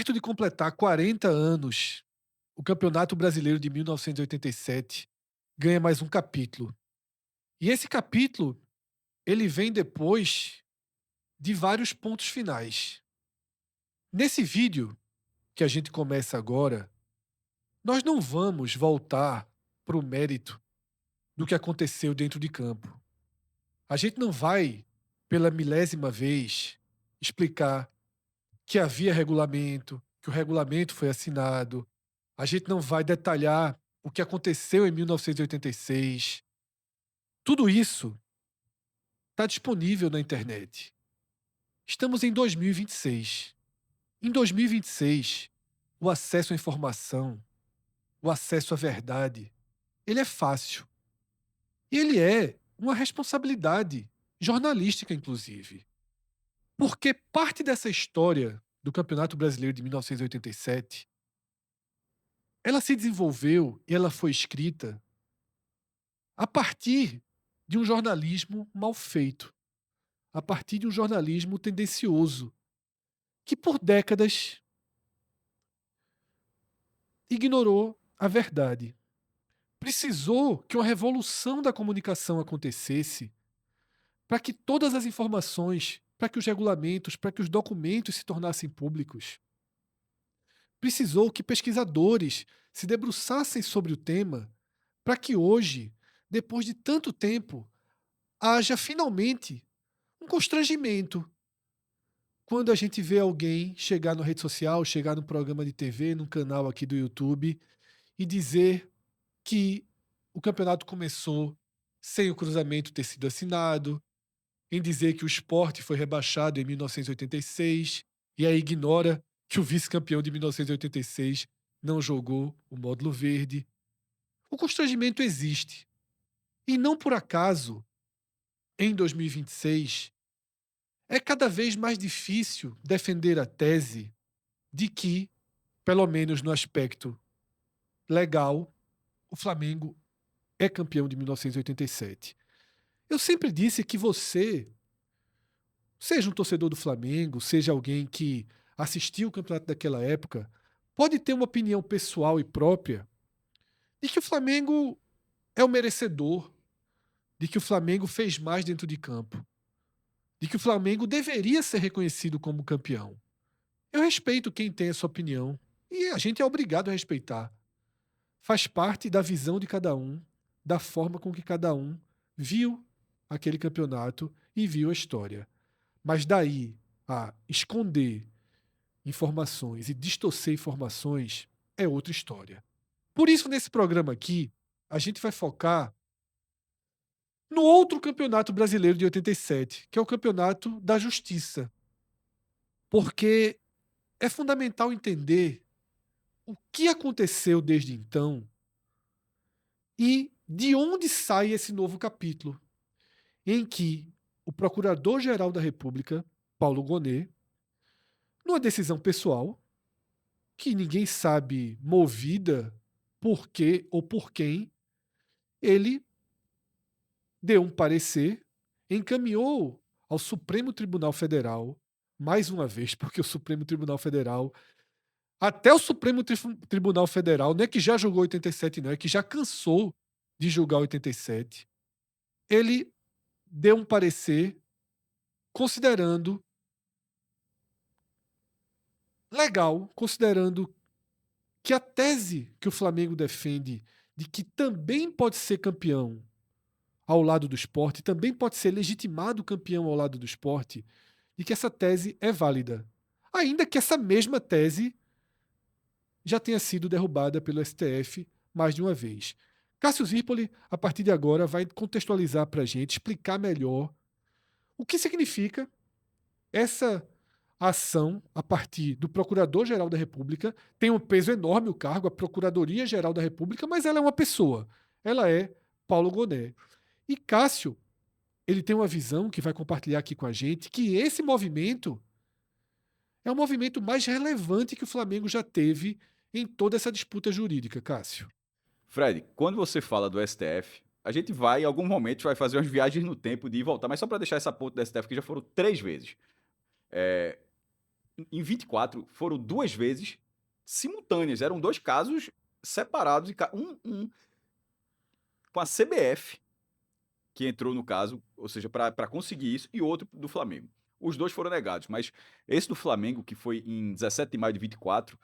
perto de completar 40 anos, o Campeonato Brasileiro de 1987 ganha mais um capítulo. E esse capítulo, ele vem depois de vários pontos finais. Nesse vídeo que a gente começa agora, nós não vamos voltar para o mérito do que aconteceu dentro de campo. A gente não vai, pela milésima vez, explicar que havia regulamento, que o regulamento foi assinado. A gente não vai detalhar o que aconteceu em 1986. Tudo isso está disponível na internet. Estamos em 2026. Em 2026, o acesso à informação, o acesso à verdade, ele é fácil. E ele é uma responsabilidade jornalística, inclusive. Porque parte dessa história do Campeonato Brasileiro de 1987, ela se desenvolveu e ela foi escrita a partir de um jornalismo mal feito, a partir de um jornalismo tendencioso, que por décadas ignorou a verdade. Precisou que uma revolução da comunicação acontecesse para que todas as informações, para que os regulamentos, para que os documentos se tornassem públicos. Precisou que pesquisadores se debruçassem sobre o tema para que hoje, depois de tanto tempo, haja finalmente um constrangimento quando a gente vê alguém chegar na rede social, chegar num programa de TV, num canal aqui do YouTube e dizer que o campeonato começou sem o cruzamento ter sido assinado, em dizer que o Sport foi rebaixado em 1986 e aí ignora que o vice-campeão de 1986 não jogou o módulo verde. O constrangimento existe. E não por acaso, em 2026, é cada vez mais difícil defender a tese de que, pelo menos no aspecto legal, o Flamengo é campeão de 1987. Eu sempre disse que você, seja um torcedor do Flamengo, seja alguém que assistiu o campeonato daquela época, pode ter uma opinião pessoal e própria de que o Flamengo é o merecedor, de que o Flamengo fez mais dentro de campo, de que o Flamengo deveria ser reconhecido como campeão. Eu respeito quem tem essa opinião e a gente é obrigado a respeitar. Faz parte da visão de cada um, da forma com que cada um viu aquele campeonato e viu a história. Mas daí a esconder informações e distorcer informações é outra história. Por isso, nesse programa aqui, a gente vai focar no outro campeonato brasileiro de 87, que é o Campeonato da Justiça. Porque é fundamental entender o que aconteceu desde então e de onde sai esse novo capítulo, em que o Procurador-Geral da República, Paulo Gonet, numa decisão pessoal, que ninguém sabe movida por quê ou por quem, ele deu um parecer, encaminhou ao Supremo Tribunal Federal, mais uma vez, porque o Supremo Tribunal Federal, até o Supremo Tribunal Federal, não é que já julgou 87, não, é que já cansou de julgar 87. Ele deu um parecer considerando legal, considerando que a tese que o Flamengo defende de que também pode ser campeão ao lado do Sport, também pode ser legitimado campeão ao lado do Sport, e que essa tese é válida. Ainda que essa mesma tese já tenha sido derrubada pelo STF mais de uma vez. Cássio Zirpoli, a partir de agora, vai contextualizar para a gente, explicar melhor o que significa essa ação a partir do Procurador-Geral da República. Tem um peso enorme o cargo, a Procuradoria-Geral da República, mas ela é uma pessoa. Ela é Paulo Gonet. E Cássio, ele tem uma visão que vai compartilhar aqui com a gente, que esse movimento é o movimento mais relevante que o Flamengo já teve em toda essa disputa jurídica, Cássio. Fred, quando você fala do STF, a gente vai, em algum momento, vai fazer umas viagens no tempo de ir e voltar, mas só para deixar essa ponta do STF, que já foram 3 vezes. em 24 foram 2 vezes simultâneas, eram 2 casos separados, e um com a CBF, que entrou no caso, ou seja, para conseguir isso, e outro do Flamengo. Os 2 foram negados, mas esse do Flamengo, que foi em 17 de maio de 24,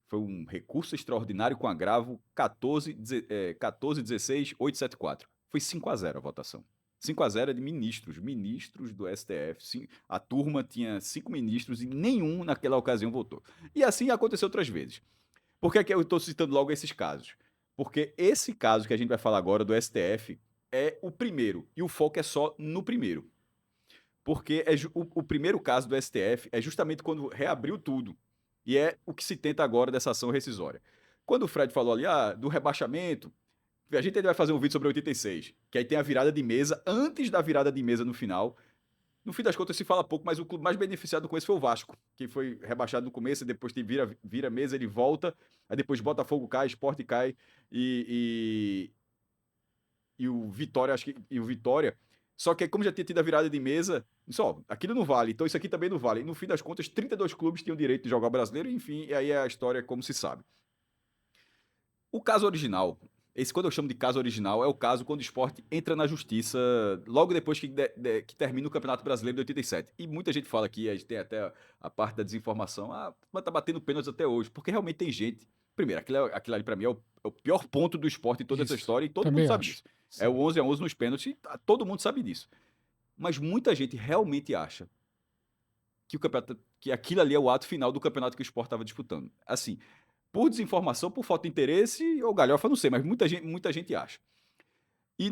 foi um recurso extraordinário com agravo 14.16.874. Foi 5-0 a votação. 5-0 é de ministros do STF. A turma tinha 5 ministros e nenhum naquela ocasião votou. E assim aconteceu outras vezes. Por que é que eu estou citando logo esses casos? Porque esse caso que a gente vai falar agora do STF é o primeiro, e o foco é só no primeiro. Porque o primeiro caso do STF é justamente quando reabriu tudo. E é o que se tenta agora dessa ação rescisória. Quando o Fred falou ali, do rebaixamento, a gente ainda vai fazer um vídeo sobre 86, que aí tem a virada de mesa, antes da virada de mesa no final. No fim das contas se fala pouco, mas o clube mais beneficiado com isso foi o Vasco, que foi rebaixado no começo, depois vira mesa, ele volta, aí depois Botafogo cai, Sport cai, e, e o Vitória, só que como já tinha tido a virada de mesa, só, aquilo não vale, então isso aqui também não vale. E no fim das contas, 32 clubes tinham direito de jogar o brasileiro, enfim, e aí a história é como se sabe. O caso original, esse quando eu chamo de caso original, é o caso quando o Sport entra na justiça logo depois que termina o Campeonato Brasileiro de 87. E muita gente fala aqui, a gente tem até a parte da desinformação, mas tá batendo pênaltis até hoje, porque realmente tem gente. Primeiro, aquilo ali pra mim é o pior ponto do Sport em toda essa Isso. história, e todo mundo Também sabe acho. disso. É o Sim. 11-11 nos pênaltis, e todo mundo sabe disso. Mas muita gente realmente acha que aquilo ali é o ato final do campeonato que o Sport estava disputando. Assim, por desinformação, por falta de interesse, ou galhofa, não sei, mas muita gente acha. E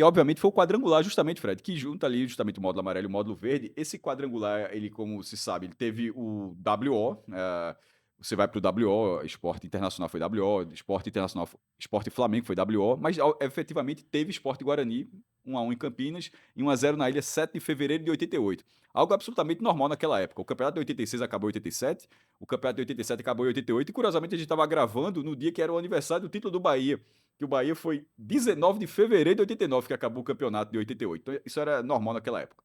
obviamente foi o quadrangular, justamente, Fred, que junta ali justamente o módulo amarelo e o módulo verde. Esse quadrangular, ele, como se sabe, ele teve o WO, você vai para o WO, Esporte Internacional foi WO, Esporte Internacional, Esporte Flamengo foi WO, mas efetivamente teve Esporte Guarani 1-1 em Campinas e 1-0 na ilha 7 de fevereiro de 88. Algo absolutamente normal naquela época. O campeonato de 86 acabou em 87, o campeonato de 87 acabou em 88, e curiosamente a gente estava gravando no dia que era o aniversário do título do Bahia, que o Bahia foi 19 de fevereiro de 89 que acabou o campeonato de 88. Então isso era normal naquela época.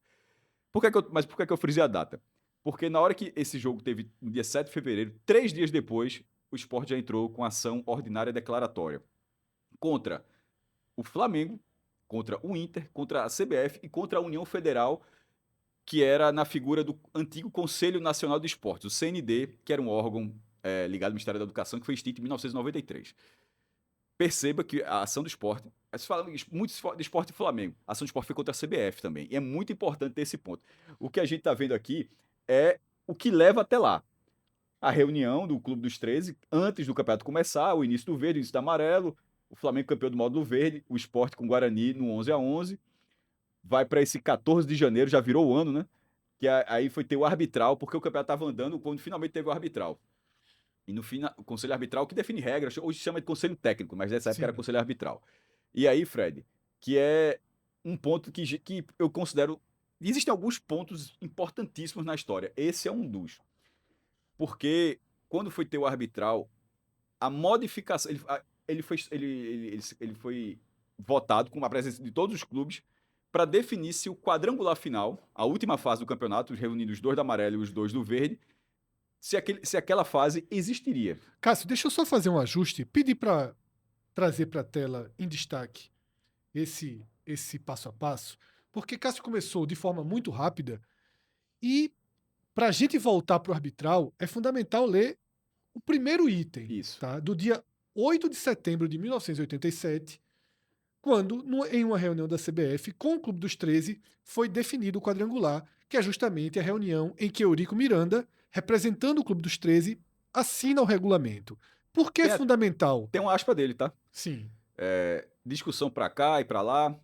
Mas por que eu frisei a data? Porque na hora que esse jogo teve, no dia 7 de fevereiro, 3 dias depois, o Sport já entrou com ação ordinária declaratória contra o Flamengo, contra o Inter, contra a CBF e contra a União Federal, que era na figura do antigo Conselho Nacional de Esportes, o CND, que era um órgão ligado ao Ministério da Educação, que foi extinto em 1993. Perceba que a ação do esporte, se fala muito de esporte e Flamengo, a ação do esporte foi contra a CBF também, e é muito importante ter esse ponto. O que a gente está vendo aqui é o que leva até lá. A reunião do Clube dos 13, antes do campeonato começar, o início do verde, o início do amarelo, o Flamengo campeão do módulo verde, o esporte com o Guarani no 11-11, vai para esse 14 de janeiro, já virou o ano, né? Que aí foi ter o arbitral, porque o campeonato estava andando quando finalmente teve o arbitral. E no fim, o conselho arbitral que define regras, hoje chama de conselho técnico, mas nessa época era Sim. conselho arbitral. E aí, Fred, que é um ponto que eu considero. Existem alguns pontos importantíssimos na história. Esse é um dos. Porque quando foi ter o arbitral, a modificação. Ele foi votado com a presença de todos os clubes para definir se o quadrangular final, a última fase do campeonato, reunindo os dois do amarelo e os dois do verde, se aquela fase existiria. Cássio, deixa eu só fazer um ajuste, pedir para trazer para a tela em destaque esse passo a passo, porque Cássio começou de forma muito rápida e para a gente voltar para o arbitral é fundamental ler o primeiro item, Isso. tá? Do dia 8 de setembro de 1987, quando, em uma reunião da CBF com o Clube dos 13, foi definido o quadrangular, que é justamente a reunião em que Eurico Miranda, representando o Clube dos 13, assina o regulamento. Por que é fundamental? Tem uma aspa dele, tá? Sim. Discussão para cá e para lá.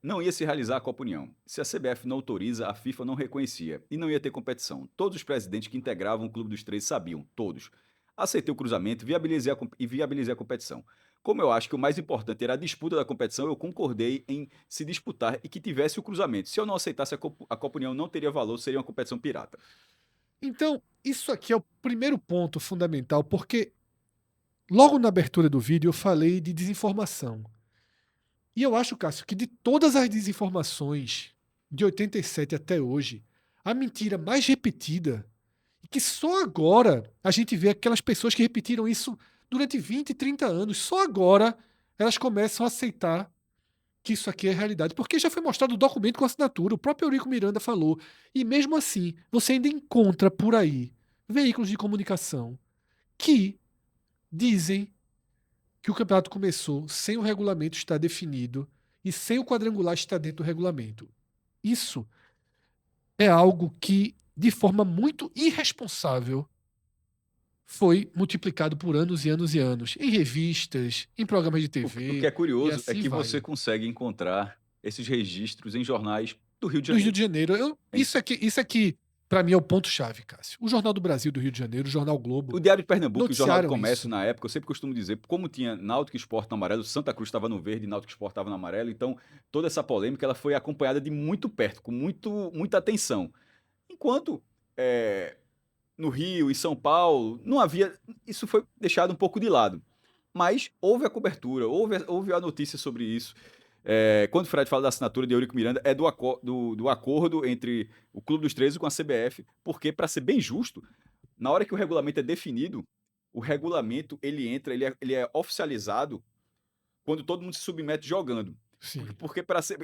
Não ia se realizar a Copa União. Se a CBF não autoriza, a FIFA não reconhecia. E não ia ter competição. Todos os presidentes que integravam o Clube dos 13 sabiam, todos. Aceitei o cruzamento e viabilizei a competição. Como eu acho que o mais importante era a disputa da competição, eu concordei em se disputar e que tivesse o cruzamento. Se eu não aceitasse a Copa União, não teria valor, seria uma competição pirata. Então, isso aqui é o primeiro ponto fundamental, porque logo na abertura do vídeo eu falei de desinformação. E eu acho, Cássio, que de todas as desinformações de 87 até hoje, a mentira mais repetida Que só agora a gente vê aquelas pessoas que repetiram isso durante 20, 30 anos. Só agora elas começam a aceitar que isso aqui é realidade. Porque já foi mostrado o documento com assinatura, o próprio Eurico Miranda falou. E mesmo assim, você ainda encontra por aí veículos de comunicação que dizem que o campeonato começou sem o regulamento estar definido e sem o quadrangular estar dentro do regulamento. Isso é algo que, de forma muito irresponsável, foi multiplicado por anos e anos e anos, em revistas, em programas de O que TV, é e curioso é assim que você vai. consegue encontrar esses registros em jornais do Rio de Do Rio Janeiro. de Janeiro. Isso é que para mim, é o ponto-chave, Cássio. O Jornal do Brasil do Rio de Janeiro, o Jornal Globo, O Diário de Pernambuco e o Jornal do noticiaram Comércio, isso. na época, eu sempre costumo dizer, como tinha Náutico e Sport no amarelo, Santa Cruz estava no verde e Náutico e Sport estava no amarelo, então toda essa polêmica ela foi acompanhada de muito perto, com muita atenção. Enquanto no Rio e São Paulo, não havia. Isso foi deixado um pouco de lado. Mas houve a cobertura, houve a notícia sobre isso. Quando o Fred fala da assinatura de Eurico Miranda, é do acordo entre o Clube dos 13 com a CBF, porque, para ser bem justo, na hora que o regulamento é definido, o regulamento ele entra, ele é oficializado quando todo mundo se submete jogando. Sim, Porque para ser,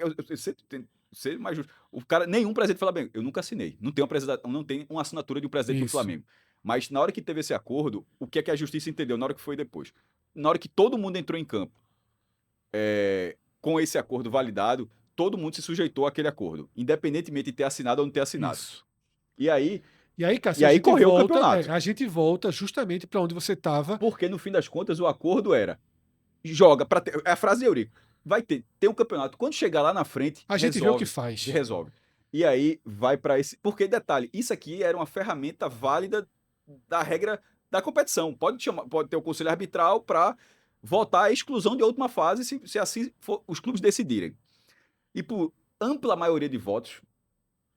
ser mais justo, o cara, nenhum presidente fala bem, eu nunca assinei, não tem uma assinatura de um presidente do isso. Flamengo. Mas na hora que teve esse acordo, o que é que a justiça entendeu? Na hora que foi depois. Na hora que todo mundo entrou em campo, com esse acordo validado, todo mundo se sujeitou àquele acordo, independentemente de ter assinado ou não ter assinado. Isso. E aí, E aí, e Cássio, aí correu o campeonato. a gente volta justamente para onde você estava. Porque no fim das contas o acordo era joga para a frase de Eurico, vai ter um campeonato, quando chegar lá na frente, A gente vê o que resolve, faz. resolve. E aí vai para esse, porque detalhe, isso aqui era uma ferramenta válida da regra da competição. Pode ter o conselho arbitral para votar a exclusão de última fase se assim for, os clubes decidirem. E por ampla maioria de votos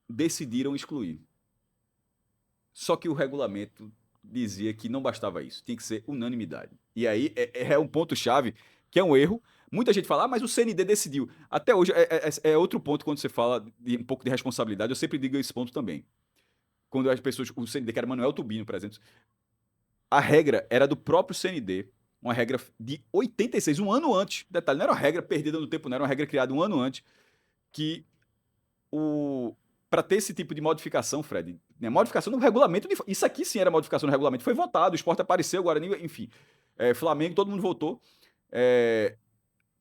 decidiram excluir. Só que o regulamento dizia que não bastava isso, tinha que ser unanimidade. E aí é um ponto-chave, que é um erro. Muita gente fala, mas o CND decidiu. Até hoje é outro ponto quando você fala de um pouco de responsabilidade, eu sempre digo esse ponto também. Quando as pessoas, o CND, que era Manuel Tubino, por exemplo, a regra era do próprio CND, uma regra de 86, um ano antes. Detalhe, não era uma regra perdida no tempo, não era uma regra criada um ano antes, que para ter esse tipo de modificação, Fred, né, modificação no regulamento, isso aqui sim era modificação no regulamento, foi votado, o Sport apareceu, o Guarani, enfim, Flamengo, todo mundo votou,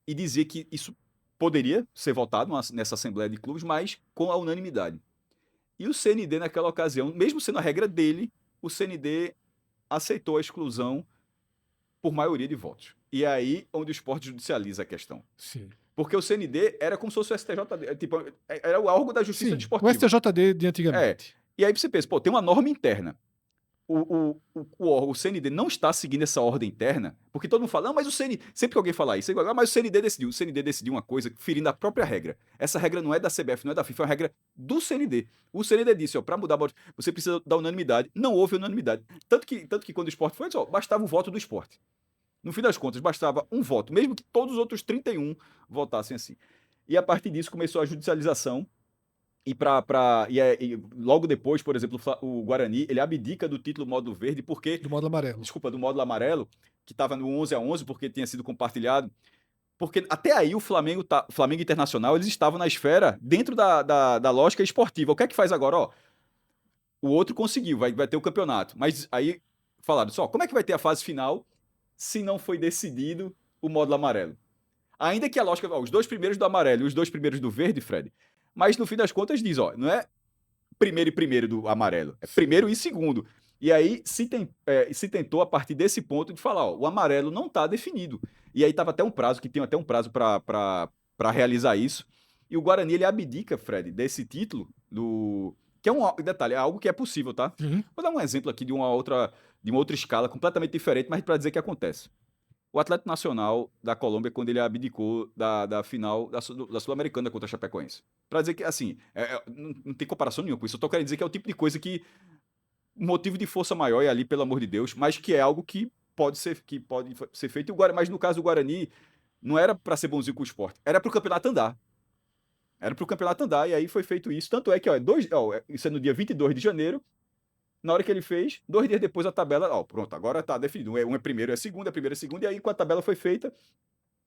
e dizia que isso poderia ser votado nessa Assembleia de Clubes, mas com a unanimidade. E o CND, naquela ocasião, mesmo sendo a regra dele, o CND aceitou a exclusão por maioria de votos. E é aí onde o Sport judicializa a questão. Sim. Porque o CND era como se fosse o STJD, tipo, era o órgão da justiça Sim, o desportiva. STJD de É. antigamente. E aí você pensa, pô, tem uma norma interna. O CND não está seguindo essa ordem interna, porque todo mundo fala, não, mas o CND. Sempre que alguém fala isso, mas o CND decidiu. O CND decidiu uma coisa ferindo a própria regra. Essa regra não é da CBF, não é da FIFA, é uma regra do CND. O CND disse, ó, para mudar, você precisa da unanimidade. Não houve unanimidade. Tanto que quando o esporte foi, só bastava o voto do esporte. No fim das contas, bastava um voto, mesmo que todos os outros 31 votassem assim. E a partir disso começou a judicialização. E logo depois, por exemplo, o Guarani, ele abdica do título módulo verde porque, Do módulo amarelo. desculpa, do módulo amarelo, que estava no 11-11 porque tinha sido compartilhado. Porque até aí o Flamengo Internacional, eles estavam na esfera dentro da lógica esportiva. O que é que faz agora? Ó, o outro conseguiu, vai ter o campeonato. Mas aí falaram só, como é que vai ter a fase final se não foi decidido o módulo amarelo? Ainda que a lógica, ó, os dois primeiros do amarelo e os dois primeiros do verde, Fred, mas no fim das contas diz, ó, não é primeiro e primeiro do amarelo, é primeiro e segundo. E aí se tentou a partir desse ponto de falar, ó, o amarelo não está definido. E aí tava até um prazo, que tem até um prazo para realizar isso. E o Guarani, ele abdica, Fred, desse título, que é um detalhe, é algo que é possível, tá? Uhum. Vou dar um exemplo aqui de uma outra escala completamente diferente, mas para dizer que acontece. O Atlético Nacional da Colômbia, quando ele abdicou da final da Sul-Americana contra a Chapecoense. Para dizer que, assim, não tem comparação nenhuma com isso. Eu tô querendo dizer que é o tipo de coisa que motivo de força maior é ali, pelo amor de Deus, mas que é algo que pode ser feito. Mas no caso do Guarani, não era para ser bonzinho com o esporte, era para o campeonato andar. Era para o campeonato andar, e aí foi feito isso. Tanto é que, ó, isso é no dia 22 de janeiro, Na hora que ele fez, 2 dias depois a tabela, ó, pronto, agora tá definido. Um é primeiro, é segundo, é primeiro, é segundo. E aí, quando a tabela foi feita,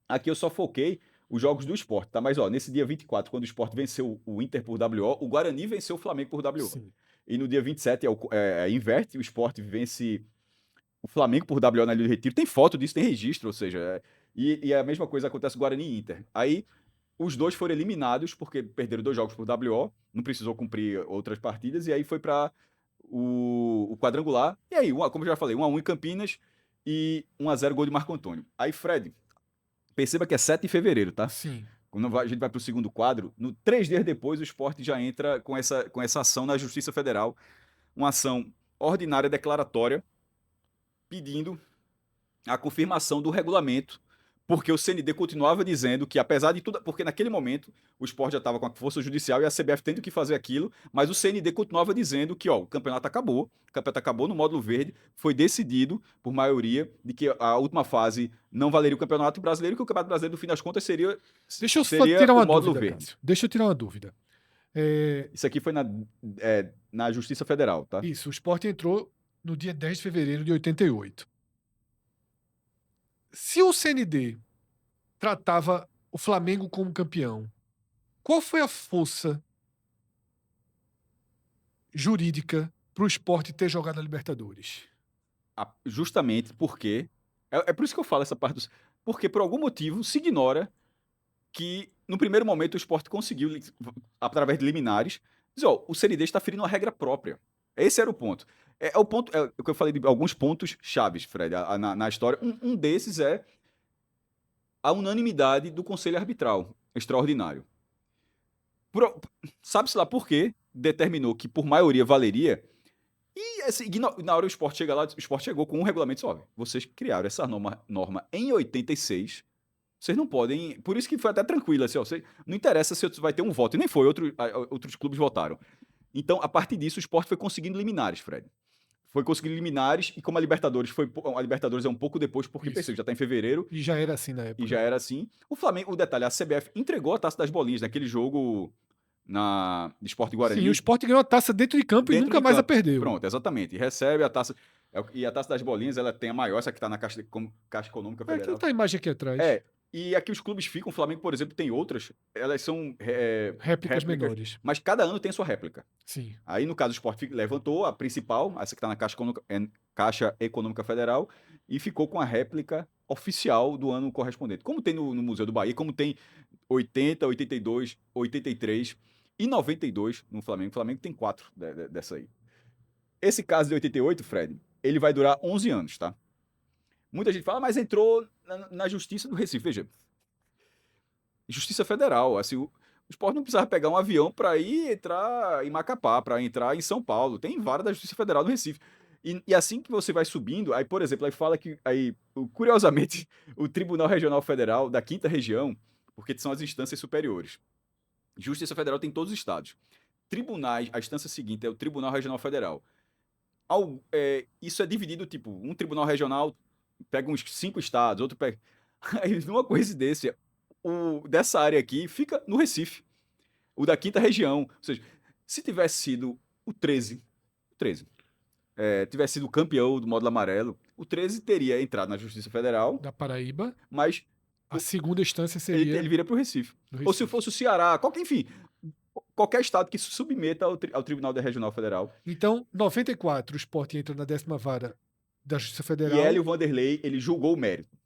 aqui eu só foquei os jogos do Sport, tá? Mas, ó, nesse dia 24, quando o Sport venceu o Inter por WO, o Guarani venceu o Flamengo por WO. Sim. E no dia 27 inverte, o Sport vence o Flamengo por WO na Ilha do Retiro. Tem foto disso, tem registro, ou seja, e a mesma coisa acontece com o Guarani e Inter. Aí, os dois foram eliminados porque perderam 2 jogos por WO, não precisou cumprir outras partidas, e aí foi para o quadrangular. E aí, como eu já falei, 1-1 em Campinas e 1-0 gol de Marco Antônio. Aí, Fred, perceba que é 7 de fevereiro, tá? Sim. Quando a gente vai para o segundo quadro, 3 dias depois o Sport já entra com essa ação na Justiça Federal, uma ação ordinária declaratória, pedindo a confirmação do regulamento, porque o CND continuava dizendo que, apesar de tudo, porque naquele momento o Sport já estava com a força judicial e a CBF tendo que fazer aquilo, mas o CND continuava dizendo que, ó, o campeonato acabou no módulo verde, foi decidido por maioria de que a última fase não valeria o Campeonato Brasileiro, que o Campeonato Brasileiro, no fim das contas, seria, Deixa eu seria tirar o uma módulo dúvida, verde. Cássio. Deixa eu tirar uma dúvida. Isso aqui foi na Justiça Federal, tá? Isso, o Sport entrou no dia 10 de fevereiro de 88. Se o CND tratava o Flamengo como campeão, qual foi a força jurídica para o Sport ter jogado a Libertadores? Justamente porque. É por isso que eu falo essa parte. Porque por algum motivo se ignora que no primeiro momento o Sport conseguiu, através de liminares, dizer, ó, o CND está ferindo uma regra própria. Esse era o ponto. É o ponto, é o que eu falei de alguns pontos chaves, Fred, na história. Um desses é a unanimidade do Conselho Arbitral Extraordinário. Sabe-se lá por quê? Determinou que por maioria valeria. E assim, na hora o Sport chega lá, o Sport chegou com um regulamento só. Vocês criaram essa norma em 86. Vocês não podem. Por isso que foi até tranquilo, assim, ó, não interessa se vai ter um voto. E nem foi, outros clubes votaram. Então, a partir disso, o Sport foi conseguindo liminares, Fred. Foi conseguindo liminares, e como a Libertadores a Libertadores é um pouco depois, porque Isso. pensei, já tá em fevereiro. E já era assim na E época. já era assim. O Flamengo, o detalhe, a CBF entregou a Taça das Bolinhas naquele jogo de Sport e Guarani. Sim, o Sport ganhou a taça dentro de campo e Dentro nunca de mais a campo. perdeu. Pronto, exatamente. E recebe a taça. E a Taça das Bolinhas, ela tem a maior, essa que tá na Caixa Econômica É, aquilo Federal. tá a imagem aqui atrás. E aqui os clubes ficam, o Flamengo, por exemplo, tem outras, elas são Réplicas menores. mas cada ano tem sua réplica. Sim. Aí, no caso, o Sport levantou a principal, essa que está na Caixa Econômica Federal, e ficou com a réplica oficial do ano correspondente. Como tem no Museu do Bahia, como tem 80, 82, 83 e 92 no Flamengo. O Flamengo tem 4 dessa aí. Esse caso de 88, Fred, ele vai durar 11 anos, tá? Muita gente fala, mas entrou na Justiça do Recife. Veja, Justiça Federal. Assim, o Sport não precisava pegar um avião para ir entrar em Macapá, para entrar em São Paulo. Tem vara da Justiça Federal no Recife. E assim que você vai subindo, aí, por exemplo, aí fala que, aí, curiosamente, o Tribunal Regional Federal da Quinta Região, porque são as instâncias superiores. Justiça Federal tem em todos os estados. Tribunais, a instância seguinte é o Tribunal Regional Federal. Isso é dividido, tipo, um tribunal regional pega uns 5 estados, outro pega. Aí, numa coincidência, dessa área aqui fica no Recife, o da quinta região. Ou seja, se tivesse sido o 13 tivesse sido campeão do módulo amarelo, o 13 teria entrado na Justiça Federal, Da Paraíba, mas a segunda instância ele, seria ele vira para o Recife. no Ou se Recife. fosse o Ceará, enfim, qualquer estado que se submeta ao Tribunal da Regional Federal. Então, 94, o Sport entra na 10ª vara da Justiça E Federal. Hélio Vanderlei, ele julgou o mérito.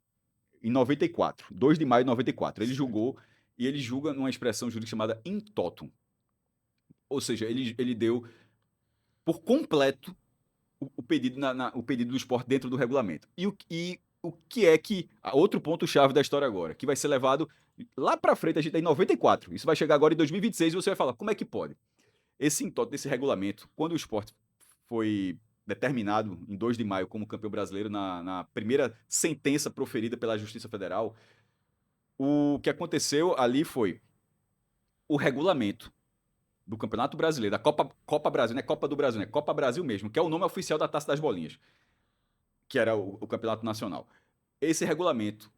Em 94, 2 de maio de 94. Ele Certo. julgou, e ele julga numa expressão jurídica chamada in totum. Ou seja, ele deu por completo o pedido, o pedido do Sport dentro do regulamento. E o que é que. Outro ponto-chave da história agora, que vai ser levado lá para frente, a gente tá em 94. Isso vai chegar agora em 2026 e você vai falar, como é que pode? Esse in totum desse regulamento, quando o Sport foi determinado em 2 de maio como campeão brasileiro na primeira sentença proferida pela Justiça Federal, o que aconteceu ali foi o regulamento do Campeonato Brasileiro, da Copa Brasil, não é Copa do Brasil, é Copa Brasil mesmo, que é o nome oficial da Taça das Bolinhas, que era o Campeonato Nacional. Esse regulamento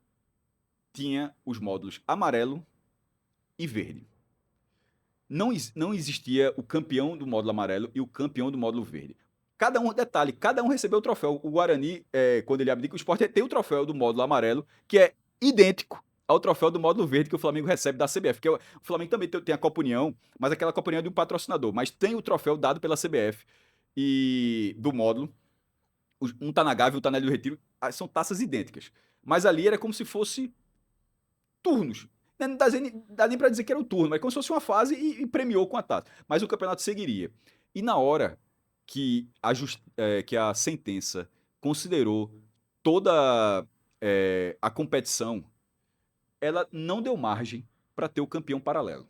tinha os módulos amarelo e verde. Não existia o campeão do módulo amarelo e o campeão do módulo verde. cada um recebeu o troféu. O Guarani, quando ele abdica, o Sport tem o troféu do módulo amarelo, que é idêntico ao troféu do módulo verde que o Flamengo recebe da CBF. Que o Flamengo também tem a Copa União, mas aquela Copa União é de um patrocinador. Mas tem o troféu dado pela CBF e do módulo. Um tá na Gávea, um tá na Ilha do Retiro. São taças idênticas. Mas ali era como se fosse turnos. Não dá nem pra dizer que era o turno, mas como se fosse uma fase e premiou com a taça. Mas o campeonato seguiria. E na hora que a sentença considerou toda a competição, ela não deu margem para ter o campeão paralelo.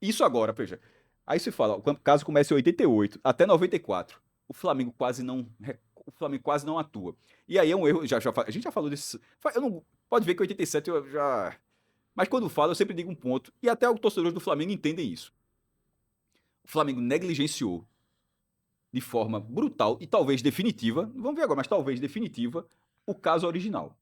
Isso agora, veja. Aí se fala, o caso começa em 88 até 94, o Flamengo quase não atua. E aí é um erro, a gente já falou disso. Pode ver que em 87 eu já... Mas quando falo, eu sempre digo um ponto, e até os torcedores do Flamengo entendem isso. O Flamengo negligenciou de forma brutal e talvez definitiva, vamos ver agora, mas talvez definitiva, o caso original.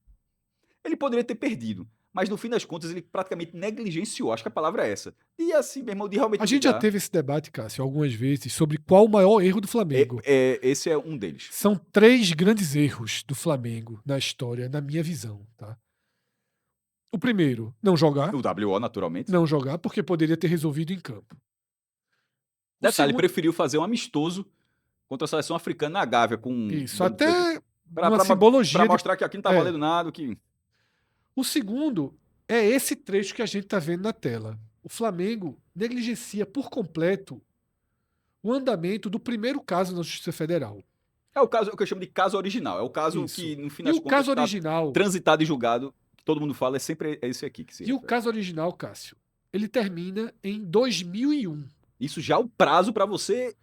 Ele poderia ter perdido, mas no fim das contas ele praticamente negligenciou, acho que a palavra é essa. E assim, meu irmão, de realmente A gente já teve esse debate, Cássio, algumas vezes, sobre qual o maior erro do Flamengo. Esse é um deles. São 3 grandes erros do Flamengo na história, na minha visão, tá? O primeiro, não jogar. O WO, naturalmente. Não jogar, porque poderia ter resolvido em campo. Detalhe, ele preferiu fazer um amistoso contra a seleção africana na Gávea. Isso, até uma simbologia. Para mostrar que aqui não tá valendo nada. O segundo é esse trecho que a gente tá vendo na tela. O Flamengo negligencia por completo o andamento do primeiro caso na Justiça Federal. É o caso que eu chamo de caso original. É o caso que, no fim das contas, o caso original, transitado e julgado, que todo mundo fala, é sempre esse aqui que se refere. O caso original, Cássio, ele termina em 2001. Isso já é o prazo para você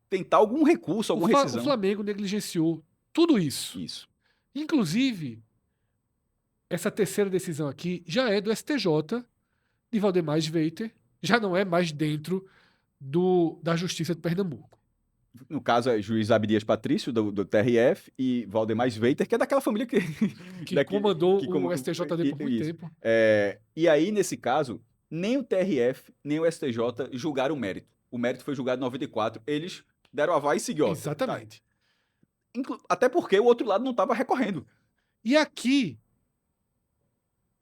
tentar algum recurso, alguma rescisão. O Flamengo negligenciou tudo isso. Isso. Inclusive, essa terceira decisão aqui já é do STJ, de Valdemar Sveiter, já não é mais dentro da Justiça de Pernambuco. No caso, é juiz Abdias Patrício, do TRF, e Valdemar Sveiter, que é daquela família que comandou o STJD por muito tempo. E aí, nesse caso, nem o TRF, nem o STJ julgaram o mérito. O mérito foi julgado em 94, eles deram aval e seguiu. Exatamente. Tá. Até porque o outro lado não estava recorrendo. E aqui,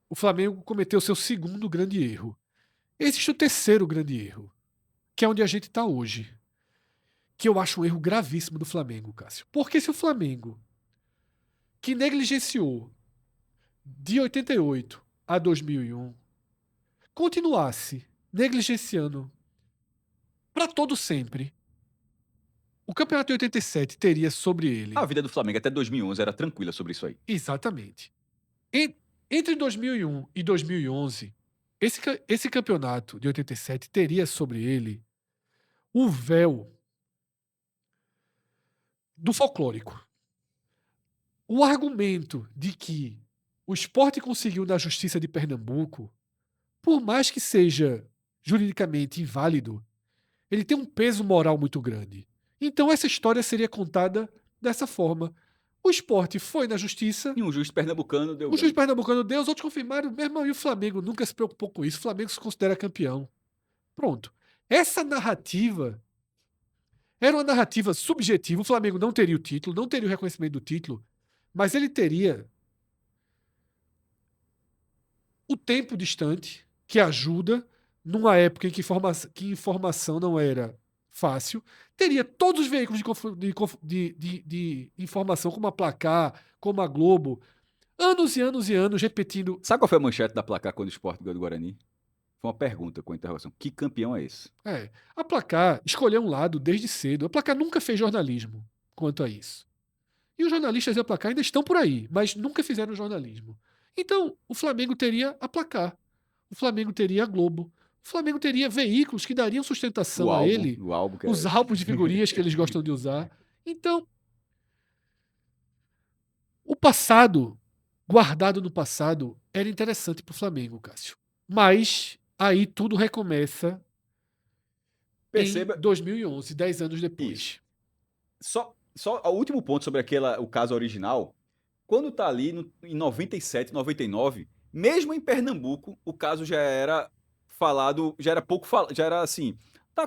o Flamengo cometeu seu segundo grande erro. Existe o terceiro grande erro, que é onde a gente está hoje. Que eu acho um erro gravíssimo do Flamengo, Cássio. Porque se o Flamengo, que negligenciou de 88 a 2001, continuasse negligenciando para todo sempre, o campeonato de 87 teria sobre ele... A vida do Flamengo até 2011 era tranquila sobre isso aí. Exatamente. Entre 2001 e 2011, esse campeonato de 87 teria sobre ele o véu do folclórico. O argumento de que o Sport conseguiu na Justiça de Pernambuco, por mais que seja juridicamente inválido, ele tem um peso moral muito grande. Então essa história seria contada dessa forma. O Sport foi na Justiça... E um juiz pernambucano deu... O juiz pernambucano deu, os outros confirmaram, mesmo, e o Flamengo nunca se preocupou com isso. O Flamengo se considera campeão. Pronto. Essa narrativa era uma narrativa subjetiva. O Flamengo não teria o título, não teria o reconhecimento do título, mas ele teria o tempo distante, que ajuda, numa época em que informação não era fácil. Teria todos os veículos de informação, como a Placar, como a Globo, anos e anos e anos repetindo. Sabe qual foi a manchete da Placar quando o Sport ganhou do Guarani? Foi uma pergunta com interrogação. Que campeão é esse? A Placar escolheu um lado desde cedo. A Placar nunca fez jornalismo quanto a isso. E os jornalistas da Placar ainda estão por aí, mas nunca fizeram jornalismo. Então, o Flamengo teria a Placar. O Flamengo teria a Globo. O Flamengo teria veículos que dariam sustentação a ele. Os álbuns de figurinhas que eles gostam de usar. Então, o passado, guardado no passado, era interessante para o Flamengo, Cássio. Mas aí tudo recomeça em 2011, 10 anos depois. Só o último ponto sobre o caso original. Quando tá ali em 97, 99, mesmo em Pernambuco, o caso já era falado, já era pouco falado, já era assim,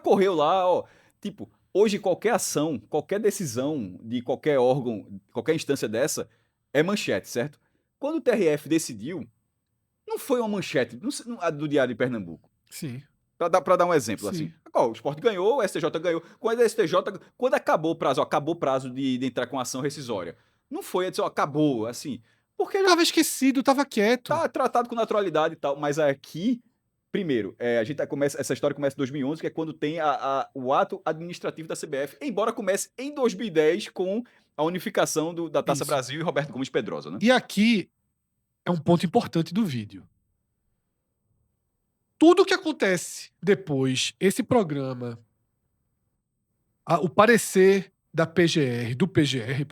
correu lá, ó, tipo, Hoje, qualquer ação, qualquer decisão de qualquer órgão, qualquer instância dessa, é manchete, certo? Quando o TRF decidiu, não foi uma manchete a do Diário de Pernambuco. Sim, Pra dar um exemplo, assim. sim. O Sport ganhou, o STJ ganhou. Quando acabou o prazo de entrar com ação rescisória, não foi a dizer, ó, acabou, assim. Porque já Tava esquecido, tava quieto. tá tratado com naturalidade e tal. Mas aqui, primeiro, essa história começa em 2011, que é quando tem o ato administrativo da CBF, embora comece em 2010 com a unificação da Taça Isso. Brasil e Roberto Gomes Pedrosa, né? E aqui é um ponto importante do vídeo. Tudo que acontece depois, esse programa, o parecer da PGR, do PGR,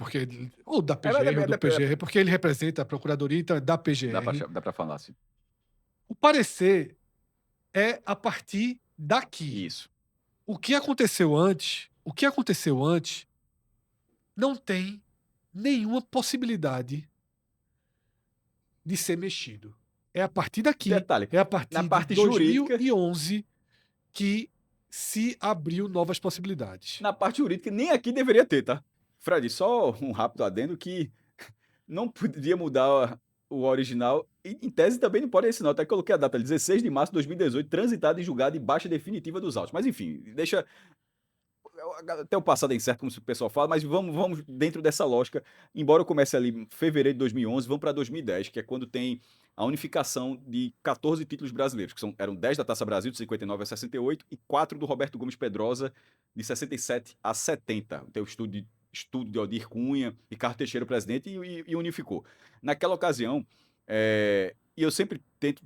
ou da PGR ou do PGR, porque ele representa a Procuradoria, então é da PGR. Dá pra falar, assim. O parecer é a partir daqui. Isso. O que aconteceu antes não tem nenhuma possibilidade de ser mexido. É a partir daqui, Detalhe, é a partir na parte de jurídica, 2011 que se abriu novas possibilidades. na parte jurídica, nem aqui deveria ter, tá? Fred, só um rápido adendo que não podia mudar o original. E, em tese também não pode assinar. Até coloquei a data, 16 de março de 2018, transitado e julgado em baixa definitiva dos autos. Mas enfim, deixa até o passado é incerto, como o pessoal fala, mas vamos dentro dessa lógica. Embora eu comece ali em fevereiro de 2011, vamos para 2010, que é quando tem a unificação de 14 títulos brasileiros, que eram 10 da Taça Brasil, de 59 a 68, e 4 do Roberto Gomes Pedrosa, de 67 a 70. Tem o estudo de Odir Cunha e Carlos Teixeira, presidente, e unificou. Naquela ocasião, e eu sempre tento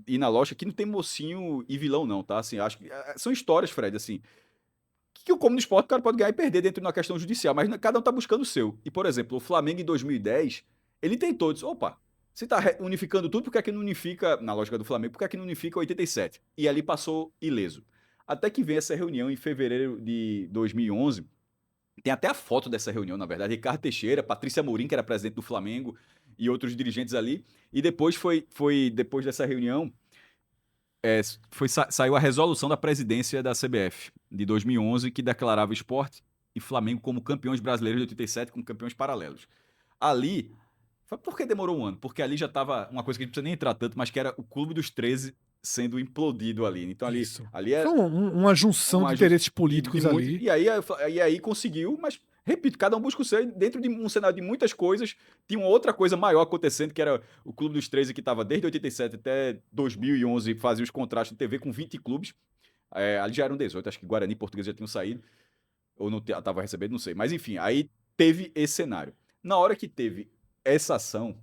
ir na lógica que não tem mocinho e vilão, não, tá? Assim, acho que são histórias, Fred, assim, que como no esporte o cara pode ganhar e perder dentro de uma questão judicial, mas cada um tá buscando o seu. E, por exemplo, o Flamengo em 2010, ele tentou, disse, opa, se tá unificando tudo, por que é que não unifica, na lógica do Flamengo, por que é que não unifica 87? E ali passou ileso. Até que vem essa reunião em fevereiro de 2011, tem até a foto dessa reunião, na verdade, Ricardo Teixeira, Patrícia Amorim, que era presidente do Flamengo, e outros dirigentes ali, e depois depois dessa reunião, saiu a resolução da presidência da CBF de 2011 que declarava o esporte e Flamengo como campeões brasileiros de 87, como campeões paralelos. Ali, por que demorou um ano? Porque ali já estava uma coisa que a gente não precisa nem entrar tanto, mas que era o Clube dos 13 sendo implodido ali. Então Isso. ali é Foi uma junção de interesses políticos ali. E aí conseguiu, mas repito, cada um busca o seu dentro de um cenário de muitas coisas. Tinha uma outra coisa maior acontecendo, que era o Clube dos 13, que estava desde 87 até 2011, fazia os contratos de TV com 20 clubes. Ali já eram 18, acho que Guarani e Portuguesa já tinham saído, ou não estava recebendo, não sei. Mas enfim, aí teve esse cenário. Na hora que teve essa ação,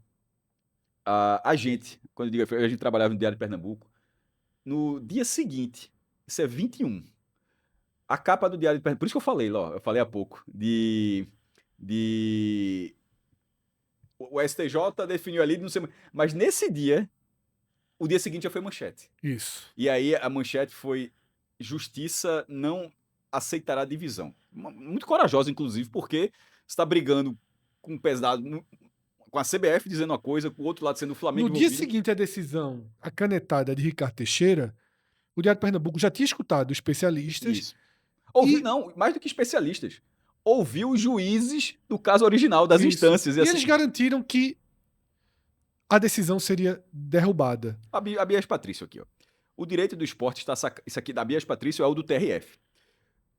a gente, quando eu digo a gente trabalhava no Diário de Pernambuco, no dia seguinte, isso é 21, a capa do Diário de Pernambuco, por isso que eu falei, eu falei há pouco, de o STJ definiu ali, não sei, mas nesse dia, o dia seguinte já foi manchete. Isso. E aí a manchete foi: Justiça não aceitará divisão. Muito corajosa, inclusive, porque está brigando com pesado, com a CBF dizendo uma coisa, com o outro lado sendo o Flamengo No dia envolvido. seguinte à decisão, a canetada de Ricardo Teixeira, o Diário de Pernambuco já tinha escutado especialistas. Isso. Ouviu, não, mais do que especialistas. Ouviu os juízes do caso original, das instâncias. E assim, eles garantiram que a decisão seria derrubada. A Bias Patrício aqui, ó. O direito do esporte está... Isso aqui da Bias Patrício é o do TRF.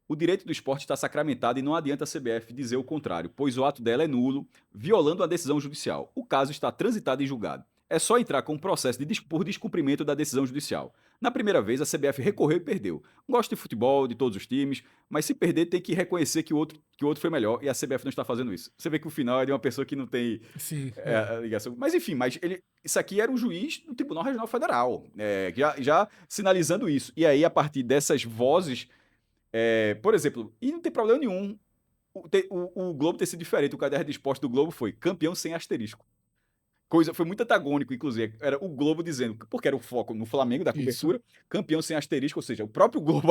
O direito do esporte está sacramentado e não adianta a CBF dizer o contrário, pois o ato dela é nulo, violando a decisão judicial. O caso está transitado e julgado. É só entrar com um processo por descumprimento da decisão judicial. Na primeira vez, a CBF recorreu e perdeu. Gosto de futebol, de todos os times, mas se perder tem que reconhecer que o outro foi melhor e a CBF não está fazendo isso. Você vê que o final é de uma pessoa que não tem Sim. a ligação. Mas enfim, isso aqui era um juiz do Tribunal Regional Federal, já sinalizando isso. E aí, a partir dessas vozes, por exemplo, e não tem problema nenhum o Globo ter sido diferente. O caderno de esporte do Globo foi campeão sem asterisco. Foi muito antagônico, inclusive. Era o Globo dizendo, porque era o foco no Flamengo da cobertura, campeão sem asterisco, ou seja, o próprio Globo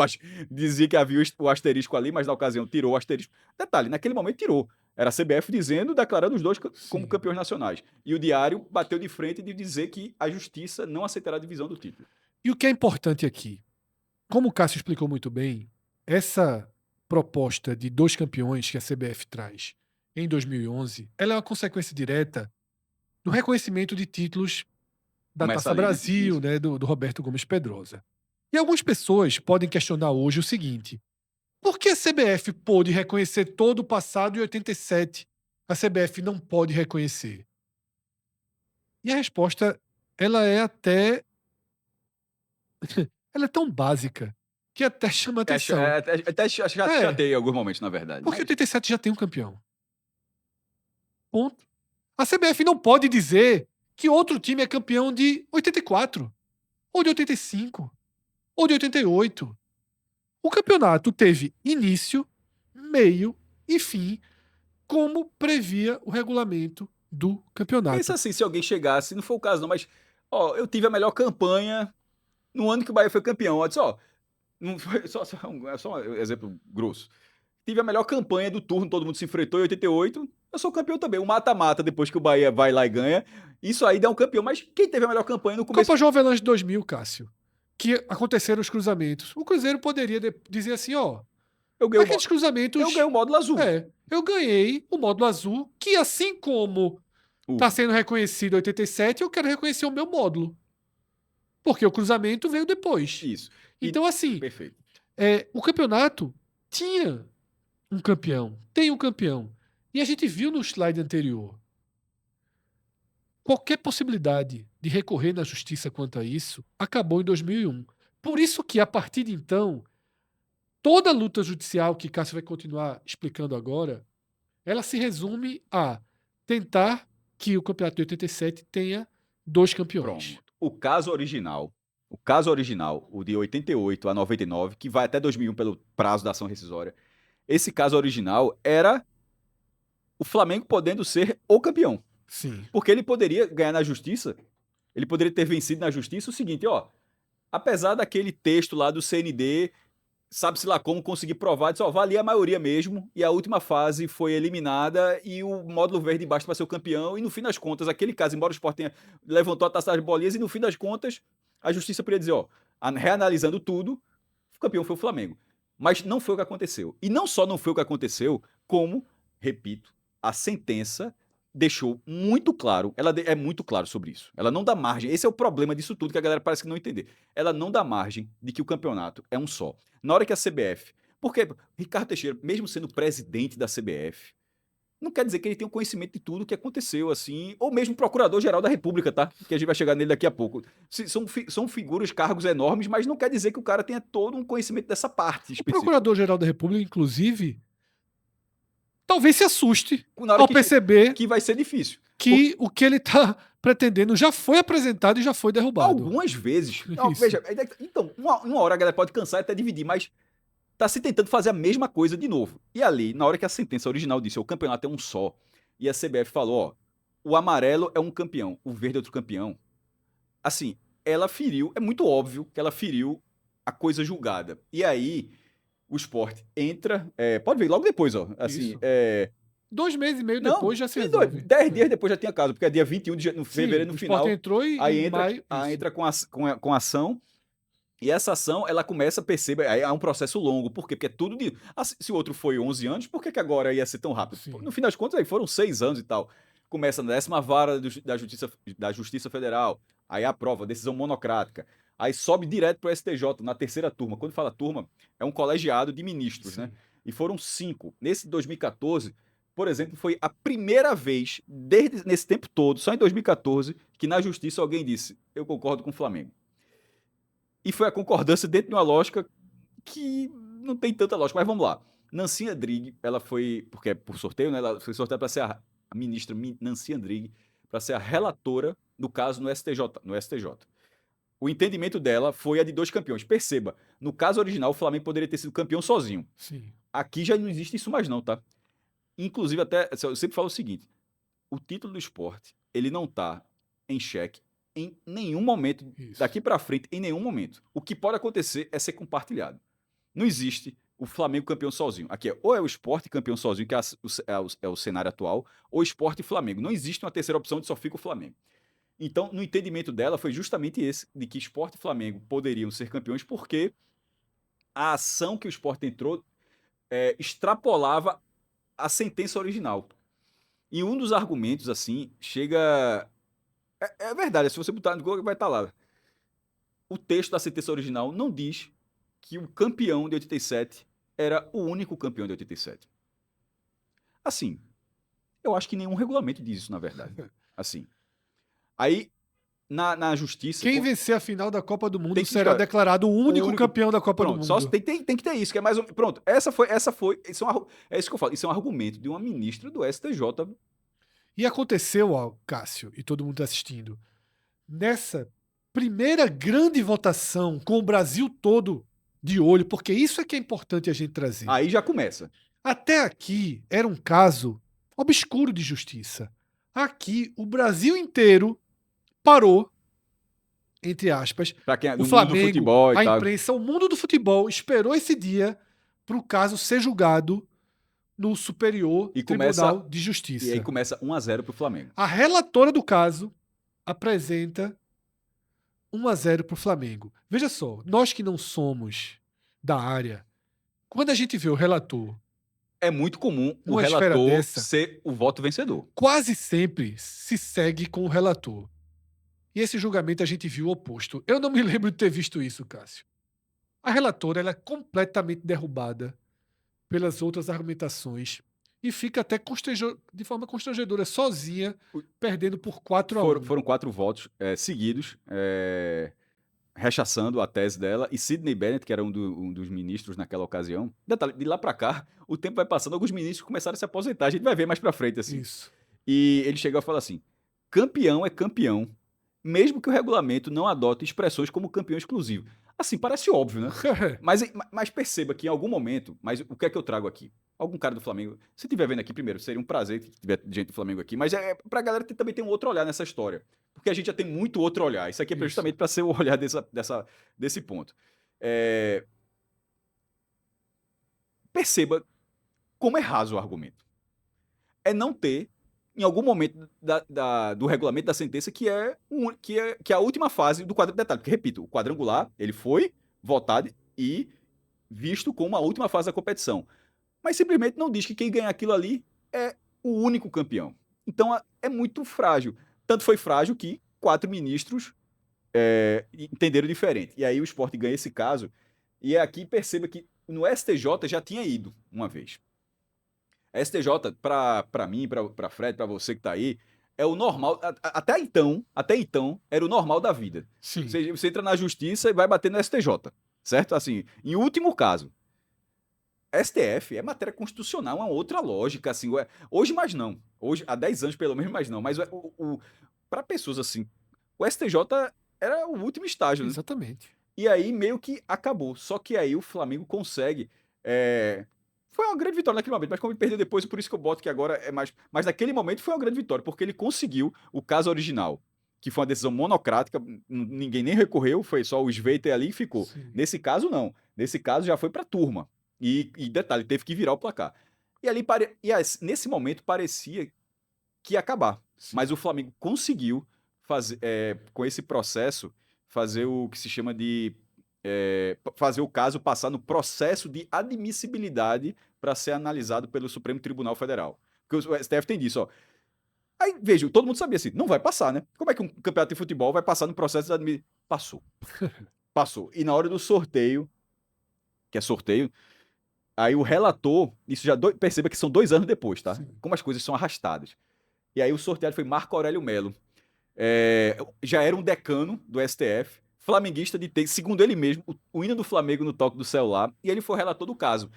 dizia que havia o asterisco ali, mas na ocasião tirou o asterisco. Detalhe, naquele momento tirou. Era a CBF dizendo, declarando os dois como campeões nacionais. E o Diário bateu de frente de dizer que a justiça não aceitará a divisão do título. E o que é importante aqui, como o Cássio explicou muito bem, essa proposta de 2 campeões que a CBF traz em 2011, ela é uma consequência direta do reconhecimento de títulos da Começa Taça ali, né? Brasil, Isso. né, do Roberto Gomes Pedrosa. E algumas pessoas podem questionar hoje o seguinte: por que a CBF pôde reconhecer todo o passado em 87? A CBF não pode reconhecer. E a resposta, ela é até ela é tão básica que até chama atenção. Até É, chatei em alguns momentos, na verdade. porque Mas 87 já tem um campeão. Ponto. A CBF não pode dizer que outro time é campeão de 84, ou de 85, ou de 88. O campeonato teve início, meio e fim, como previa o regulamento do pensa campeonato. assim, se alguém chegasse, não foi o caso não, mas ó, eu tive a melhor campanha no ano que o Bahia foi campeão. Eu disse, ó, não foi é só um exemplo grosso. Tive a melhor campanha do turno, todo mundo se enfrentou em 88. Eu sou campeão também. O mata-mata, depois que o Bahia vai lá e ganha, isso aí dá um campeão. Mas quem teve a melhor campanha no começo? Copa João Avelange 2000, Cássio, que aconteceram os cruzamentos. O Cruzeiro poderia dizer assim, ó, Eu ganhei aqueles eu cruzamentos, ganhei o módulo azul. eu ganhei o módulo azul, que assim como está sendo reconhecido em 87, eu quero reconhecer o meu módulo. Porque o cruzamento veio depois. Isso. E, Então, assim, perfeito. o campeonato tinha um campeão, tem um campeão. E a gente viu no slide anterior. Qualquer possibilidade de recorrer na justiça quanto a isso acabou em 2001. Por isso que, a partir de então, toda a luta judicial que Cássio vai continuar explicando agora, ela se resume a tentar que o campeonato de 87 tenha 2 campeões. Pronto. O caso original, o de 88 a 99, que vai até 2001 pelo prazo da ação rescisória, esse caso original era o Flamengo podendo ser o campeão. Sim. Porque ele poderia ganhar na justiça, ele poderia ter vencido na justiça o seguinte, ó, apesar daquele texto lá do CND, sabe-se lá como conseguir provar, só valia a maioria mesmo, e a última fase foi eliminada, e o módulo verde embaixo para ser o campeão, e no fim das contas, aquele caso, embora o Sport tenha levantou a taça das bolinhas, e no fim das contas, a justiça poderia dizer, ó, reanalisando tudo, o campeão foi o Flamengo. Mas não foi o que aconteceu. E não só não foi o que aconteceu, como, repito, a sentença deixou muito claro, é muito claro sobre isso. Ela não dá margem, esse é o problema disso tudo que a galera parece que não entender. Ela não dá margem de que o campeonato é um só. Na hora que a CBF, porque Ricardo Teixeira, mesmo sendo presidente da CBF, não quer dizer que ele tenha um conhecimento de tudo o que aconteceu, assim, ou mesmo procurador-geral da República, tá? Que a gente vai chegar nele daqui a pouco. São figuras, cargos enormes, mas não quer dizer que o cara tenha todo um conhecimento dessa parte O específica. Procurador-Geral da República, inclusive, talvez se assuste Na hora ao perceber que vai ser difícil. que o que ele está pretendendo já foi apresentado e já foi derrubado. Algumas vezes. Não, Isso. veja, então, uma hora a galera pode cansar e até dividir, mas tá se tentando fazer a mesma coisa de novo. E ali, na hora que a sentença original disse, o campeonato é um só, e a CBF falou, ó, o amarelo é um campeão, o verde é outro campeão. Assim, ela feriu, é muito óbvio que ela feriu a coisa julgada. E aí, o Sport entra, pode ver, logo depois, ó, assim, Isso. 2 meses e meio não, depois já se e resolve. 10 dias depois já tinha caso, porque é dia 21 de fevereiro, no o final, Sport entrou e aí em entra, maio. aí Isso. entra com a ação, e essa ação, ela começa a perceber, aí é um processo longo, por quê? Porque é tudo de, se o outro foi 11 anos, por que que agora ia ser tão rápido? Sim. No fim das contas, aí foram 6 anos e tal. Começa na 10ª vara da Justiça Federal, aí aprova, decisão monocrática, aí sobe direto pro STJ, na terceira turma. Quando fala turma, é um colegiado de ministros, Sim. né? E foram 5. Nesse 2014, por exemplo, foi a primeira vez, desde nesse tempo todo, só em 2014, que na justiça alguém disse, eu concordo com o Flamengo. E foi a concordância dentro de uma lógica que não tem tanta lógica, mas vamos lá. Nancy Andrighi, ela foi, porque é por sorteio, né? Ela foi sorteada para ser a ministra Nancy Andrighi, para ser a relatora do caso no STJ. O entendimento dela foi a de 2 campeões. Perceba, no caso original, o Flamengo poderia ter sido campeão sozinho. Sim. Aqui já não existe isso mais não, tá? Inclusive, até, eu sempre falo o seguinte, o título do esporte, ele não tá em xeque em nenhum momento, Isso. daqui para frente, em nenhum momento. O que pode acontecer é ser compartilhado. Não existe o Flamengo campeão sozinho. Aqui ou é o Sport campeão sozinho, que é o cenário atual, ou Sport e Flamengo. Não existe uma terceira opção de só fica o Flamengo. Então, no entendimento dela, foi justamente esse, de que Sport e Flamengo poderiam ser campeões, porque a ação que o Sport entrou extrapolava a sentença original. E um dos argumentos, assim, chega... É verdade, se você botar no Google, vai estar lá. O texto da sentença original não diz que o campeão de 87 era o único campeão de 87. Assim, eu acho que nenhum regulamento diz isso, na verdade. Assim. Aí, na justiça... Quem vencer a final da Copa do Mundo Tem que será estar- declarado o o único único... campeão da Copa do Pronto, só Mundo. tem que ter isso, que é mais um... Pronto, essa foi... É isso que eu falo. Isso é um argumento de uma ministra do STJ. E aconteceu, ó, Cássio, e todo mundo tá assistindo, nessa primeira grande votação com o Brasil todo de olho, porque isso é que é importante a gente trazer. Aí já começa. Até aqui era um caso obscuro de justiça. Aqui o Brasil inteiro parou, entre aspas, Pra quem é o do mundo do Flamengo, futebol e a tal. imprensa, o mundo do futebol esperou esse dia para o caso ser julgado no Superior E Tribunal começa... de E aí Justiça. começa 1-0 pro Flamengo. A relatora do caso apresenta 1-0 para o Flamengo. Veja só, nós que não somos da área, quando a gente vê o relator É muito comum o numa esfera relator dessa, ser o voto vencedor. quase sempre se segue com o relator. E esse julgamento a gente viu o oposto. Eu não me lembro de ter visto isso, Cássio. A relatora ela é completamente derrubada pelas outras argumentações e fica até de forma constrangedora, sozinha, perdendo por 4-1. Foram 4 votos seguidos, rechaçando a tese dela, e Sidney Bennett, que era um dos ministros naquela ocasião. Detalhe, de lá pra cá, o tempo vai passando, alguns ministros começaram a se aposentar, a gente vai ver mais pra frente, assim. Isso. E ele chegou a falar assim: campeão é campeão, mesmo que o regulamento não adote expressões como campeão exclusivo. Assim, parece óbvio, né? Mas perceba que em algum momento, mas o que é que eu trago aqui? Algum cara do Flamengo, se estiver vendo aqui primeiro, seria um prazer que tiver gente do Flamengo aqui, mas pra galera também ter um outro olhar nessa história. Porque a gente já tem muito outro olhar. Isso aqui é Isso. justamente para ser o olhar desse ponto. Perceba como é raso o argumento. É não ter, em algum momento do regulamento da sentença, que é a última fase do quadrangular. Detalhe, porque, repito, o quadrangular ele foi votado e visto como a última fase da competição. Mas simplesmente não diz que quem ganhar aquilo ali é o único campeão. Então é muito frágil. Tanto foi frágil que 4 ministros entenderam diferente. E aí o Sport ganha esse caso. E aqui perceba que no STJ já tinha ido uma vez. A STJ, para mim, para Fred, para você que tá aí, é o normal. Até então, era o normal da vida. Sim. Você entra na justiça e vai bater no STJ. Certo? Assim, em último caso, STF é matéria constitucional, uma outra lógica, assim, hoje mais não, hoje há 10 anos pelo menos mais não, mas para pessoas assim, o STJ era o último estágio, né? Exatamente. E aí meio que acabou, só que aí o Flamengo consegue, foi uma grande vitória naquele momento, mas como ele perdeu depois, por isso que eu boto que agora é mais, mas naquele momento foi uma grande vitória, porque ele conseguiu o caso original, que foi uma decisão monocrática, ninguém nem recorreu, foi só o Sveiter ali e ficou. Sim. Nesse caso não, nesse caso já foi pra turma. E detalhe, teve que virar o placar. E ali, nesse momento, parecia que ia acabar. Sim. Mas o Flamengo conseguiu fazer, com esse processo, fazer o que se chama de... fazer o caso passar no processo de admissibilidade para ser analisado pelo Supremo Tribunal Federal. Porque o STF tem disso, ó. Aí, veja, todo mundo sabia assim, não vai passar, né? Como é que um campeonato de futebol vai passar no processo de admissão? Passou. Passou. E na hora do sorteio, que é sorteio, aí o relator, isso já perceba que são 2 anos depois, tá? Sim. Como as coisas são arrastadas. E aí o sorteado foi Marco Aurélio Melo. Já era um decano do STF, flamenguista segundo ele mesmo, o hino do Flamengo no toque do celular, e ele foi relator do caso.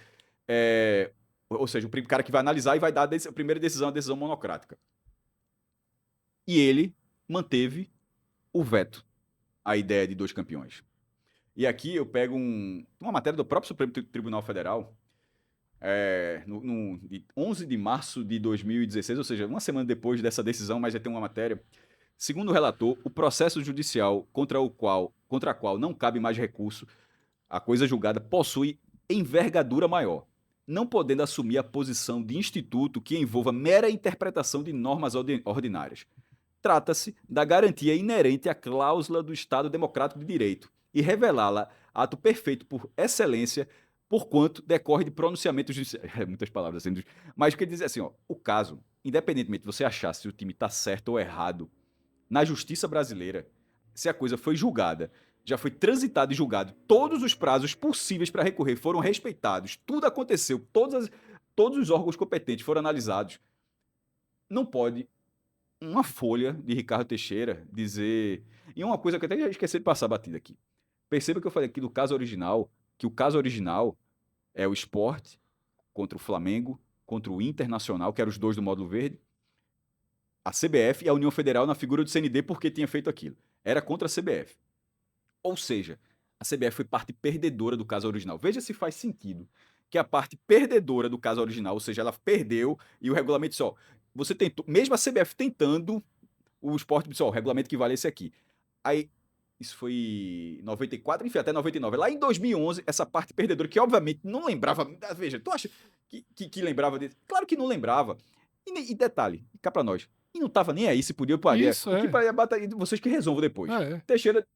Ou seja, o cara que vai analisar e vai dar a primeira decisão, a decisão monocrática. E ele manteve o veto à ideia de 2 campeões. E aqui eu pego uma matéria do próprio Supremo Tribunal Federal, de 11 de março de 2016, ou seja, uma semana depois dessa decisão, mas já tem uma matéria. Segundo o relator, o processo judicial contra a qual não cabe mais recurso, a coisa julgada possui envergadura maior, não podendo assumir a posição de instituto que envolva mera interpretação de normas ordinárias. Trata-se da garantia inerente à cláusula do Estado Democrático de Direito e revelá-la ato perfeito por excelência porquanto decorre de pronunciamento judicial. Muitas palavras assim. Mas quer dizer assim, ó, o caso, independentemente de você achar se o time tá certo ou errado, na justiça brasileira, se a coisa foi julgada, já foi transitado e julgado, todos os prazos possíveis para recorrer foram respeitados, tudo aconteceu, todos os órgãos competentes foram analisados. Não pode uma folha de Ricardo Teixeira dizer. E uma coisa que eu até já esqueci de passar batida aqui. Perceba que eu falei aqui do caso original, que o caso original é o Sport contra o Flamengo, contra o Internacional, que eram os dois do módulo verde, a CBF e a União Federal na figura do CND porque tinha feito aquilo. Era contra a CBF. Ou seja, a CBF foi parte perdedora do caso original. Veja se faz sentido que a parte perdedora do caso original, ou seja, ela perdeu e o regulamento só. Você tentou, mesmo a CBF tentando, o Sport disse, ó, o regulamento que vale é esse aqui. Aí, isso foi 94, enfim, até 99. Lá em 2011, essa parte perdedora, que obviamente não lembrava, veja, tu acha que lembrava disso? Claro que não lembrava. E detalhe, cá pra nós, e não tava nem aí se podia para Isso, o que para batalha, vocês que resolvam depois. É.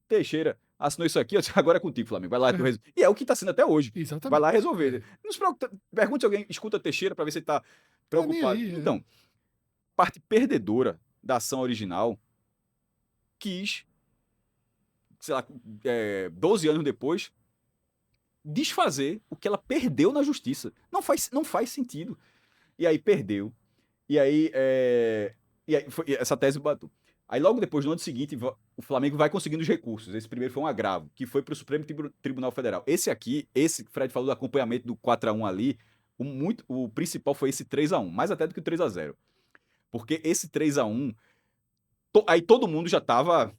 Teixeira assinou isso aqui, agora é contigo, Flamengo. Vai lá, tu resolve. E é o que tá sendo até hoje. Exatamente. Vai lá resolver. Não se preocupe, pergunte se alguém escuta Teixeira para ver se ele tá preocupado. Nem aí, Então, parte perdedora da ação original quis, sei lá, 12 anos depois, desfazer o que ela perdeu na justiça. Não faz sentido. E aí perdeu. E aí, essa tese bateu. Aí logo depois, no ano seguinte, o Flamengo vai conseguindo os recursos. Esse primeiro foi um agravo, que foi para o Supremo Tribunal Federal. Esse que Fred falou do acompanhamento do 4-1 ali, o principal foi esse 3-1, mais até do que o 3-0. Porque esse 3-1, aí todo mundo já tava...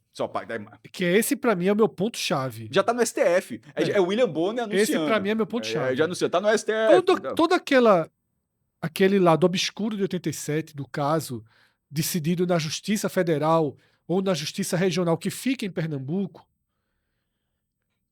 Que esse pra mim é o meu ponto-chave. Já tá no STF. É o William Bonner anunciando. Esse pra mim é meu ponto-chave. Já anunciou, tá no STF. Todo aquele lado obscuro de 87, do caso, decidido na Justiça Federal ou na Justiça Regional, que fica em Pernambuco,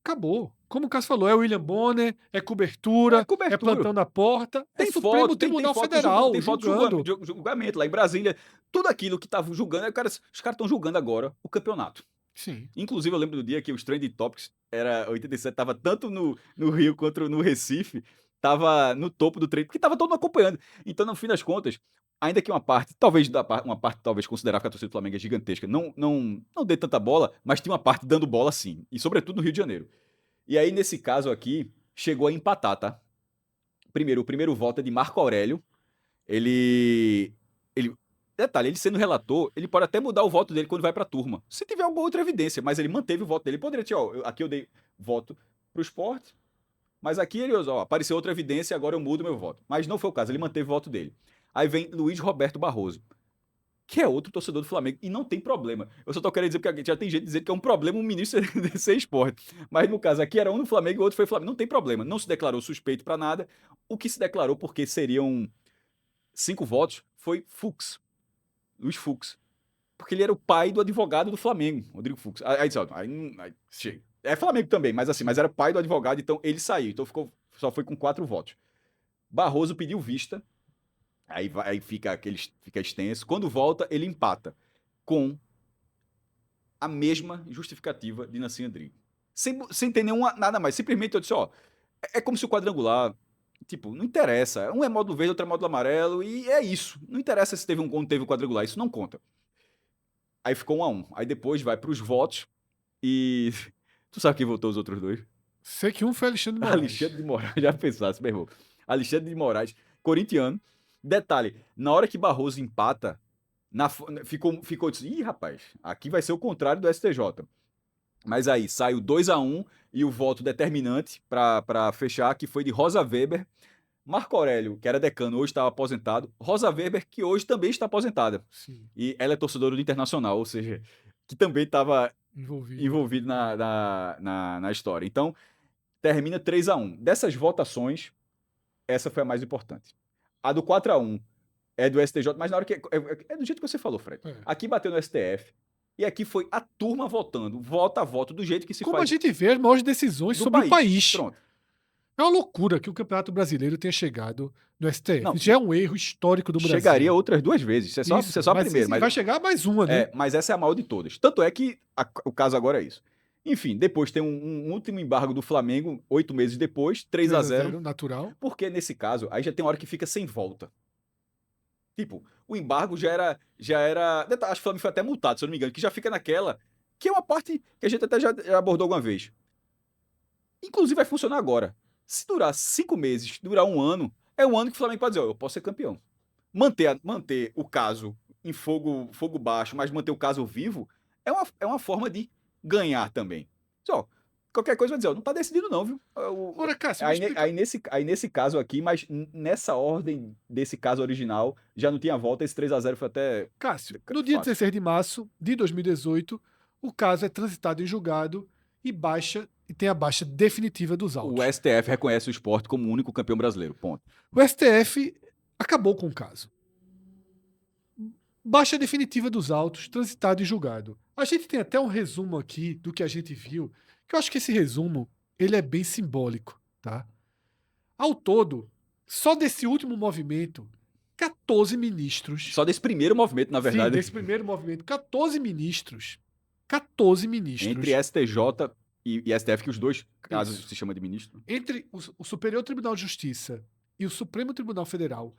acabou. Como o Cássio falou, é William Bonner, é cobertura, é plantão na porta, tem é Supremo Tribunal Federal julgando. Julgamento lá em Brasília. Tudo aquilo que tava julgando, os caras estão julgando agora o campeonato. Sim. Inclusive, eu lembro do dia que os Trending Topics, 87, tava tanto no Rio quanto no Recife, tava no topo do trend, porque tava todo mundo acompanhando. Então, no fim das contas, ainda que uma parte talvez considerável que a torcida do Flamengo é gigantesca, não dê tanta bola, mas tinha uma parte dando bola sim, e sobretudo no Rio de Janeiro. E aí, nesse caso aqui, chegou a empatar, tá? O primeiro voto é de Marco Aurélio. Detalhe, ele sendo relator, ele pode até mudar o voto dele quando vai pra turma. Se tiver alguma outra evidência, mas ele manteve o voto dele. Ele poderia dizer, aqui eu dei voto pro Sport, mas aqui ele, apareceu outra evidência, agora eu mudo meu voto. Mas não foi o caso, ele manteve o voto dele. Aí vem Luiz Roberto Barroso, que é outro torcedor do Flamengo, e não tem problema. Eu só tô querendo dizer, porque já tem gente dizendo que é um problema um ministro ser Sport. Mas no caso aqui era um no Flamengo e o outro foi Flamengo. Não tem problema, não se declarou suspeito pra nada. O que se declarou, porque seriam 5 votos, foi Luiz Fux. Porque ele era o pai do advogado do Flamengo, Rodrigo Fux. Aí chega. É Flamengo também, mas era pai do advogado, então ele saiu. Então só foi com 4 votos. Barroso pediu vista. Aí fica extenso. Quando volta, ele empata com a mesma justificativa de Nassim Andrighi. Sem ter nada mais. Simplesmente eu disse, é como se o quadrangular... Tipo, não interessa. Um é módulo verde, outro é módulo amarelo, e é isso. Não interessa se teve quando teve o quadrangular, isso não conta. Aí ficou 1-1. Aí depois vai pros votos e... Tu sabe quem votou os outros dois? Sei que um foi Alexandre de Moraes. Alexandre de Moraes, já pensasse, meu irmão. Alexandre de Moraes, corintiano. Detalhe, na hora que Barroso empata, ficou assim, ih, rapaz, aqui vai ser o contrário do STJ. Mas aí sai o 2-1 e o voto determinante para fechar, que foi de Rosa Weber. Marco Aurélio, que era decano, hoje estava aposentado. Rosa Weber, que hoje também está aposentada. Sim. E ela é torcedora do Internacional, ou seja, que também estava envolvido na história. Então, termina 3-1. Dessas votações, essa foi a mais importante. A do 4-1 é do STJ, mas na hora que... É do jeito que você falou, Fred. Aqui bateu no STF, e aqui foi a turma votando, voto a voto, do jeito que se Como faz. a gente vê as maiores decisões sobre o país. Pronto. É uma loucura que o Campeonato Brasileiro tenha chegado no STF. Não, já é um erro histórico do Brasil. Chegaria outras 2 vezes. Isso é só a primeira. Mas vai chegar mais uma, né? Mas essa é a maior de todas. Tanto é que o caso agora é isso. Enfim, depois tem um último embargo do Flamengo, 8 meses depois, 3-0. natural. Porque nesse caso, aí já tem uma hora que fica sem volta. Tipo, o embargo já era. Acho que o Flamengo foi até multado, se eu não me engano, que já fica naquela. Que é uma parte que a gente até já abordou alguma vez. Inclusive vai funcionar agora. Se durar 5 meses, durar um ano, é um ano que o Flamengo pode dizer, ó, eu posso ser campeão. Manter o caso em fogo baixo, mas manter o caso vivo, é uma forma de ganhar também. Só, qualquer coisa vai dizer, ó, não tá decidido não, viu? Agora, Cássio, me Aí, explica. aí nesse caso aqui, mas nessa ordem desse caso original, já não tinha volta, esse 3-0 foi até Cássio, no dia fácil. 16 de março de 2018, o caso é transitado em julgado e tem a baixa definitiva dos O autos. STF reconhece o esporte como o único campeão brasileiro, ponto. O STF acabou com o caso. Baixa definitiva dos autos, transitado e julgado. A gente tem até um resumo aqui do que a gente viu, que eu acho que esse resumo ele é bem simbólico, tá? Ao todo, só desse último movimento, 14 ministros. Só desse primeiro movimento, na Sim, verdade, desse primeiro movimento, 14 ministros, entre STJ e STF, que os dois casos isso, se chama de ministro. entre o Superior Tribunal de Justiça e o Supremo Tribunal Federal,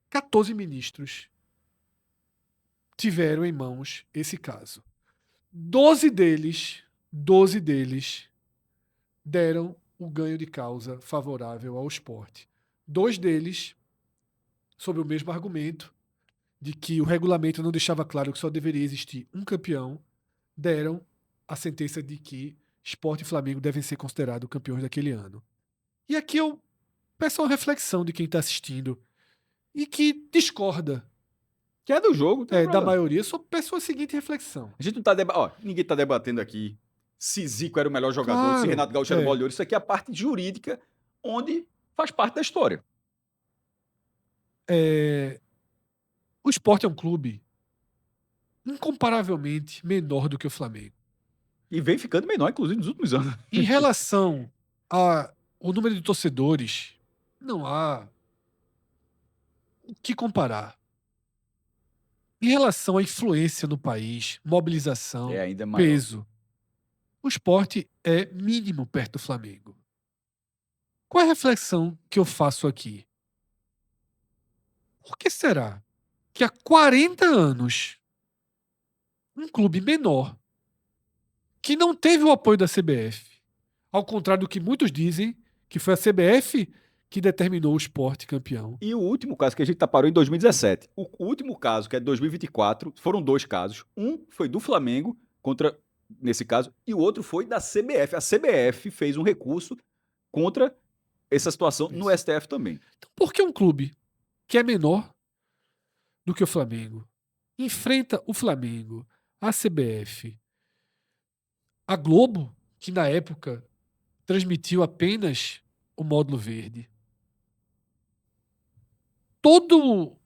14 ministros tiveram em mãos esse caso. 12 deles deram o ganho de causa favorável ao esporte. 2 deles, sob o mesmo argumento de que o regulamento não deixava claro que só deveria existir um campeão, deram a sentença de que Sport e Flamengo devem ser considerados campeões daquele ano. E aqui eu peço uma reflexão de quem está assistindo e que discorda Que é do jogo, tem da problema. maioria. Só peço a seguinte reflexão. A gente não tá ninguém tá debatendo aqui se Zico era o melhor jogador, se Claro, Renato Gaúcho era o bola de ouro. Isso aqui é a parte jurídica, onde faz parte da história. o Sport é um clube incomparavelmente menor do que o Flamengo. E vem ficando menor, inclusive, nos últimos anos. Em relação ao número de torcedores, não há o que comparar. Em relação à influência no país, É mobilização, ainda maior. peso, o Sport é mínimo perto do Flamengo. Qual é a reflexão que eu faço aqui? Por que será que há 40 anos um clube menor, que não teve o apoio da CBF, ao contrário do que muitos dizem, que foi a CBF que determinou o Sport campeão? E o último caso que a gente parou em 2017. O último caso, que é de 2024, foram 2 casos. Um foi do Flamengo, nesse caso, e o outro foi da CBF. A CBF fez um recurso contra essa situação no Isso. STF também. Então, por que um clube que é menor do que o Flamengo enfrenta o Flamengo, a CBF, a Globo, que na época transmitiu apenas o módulo verde, todo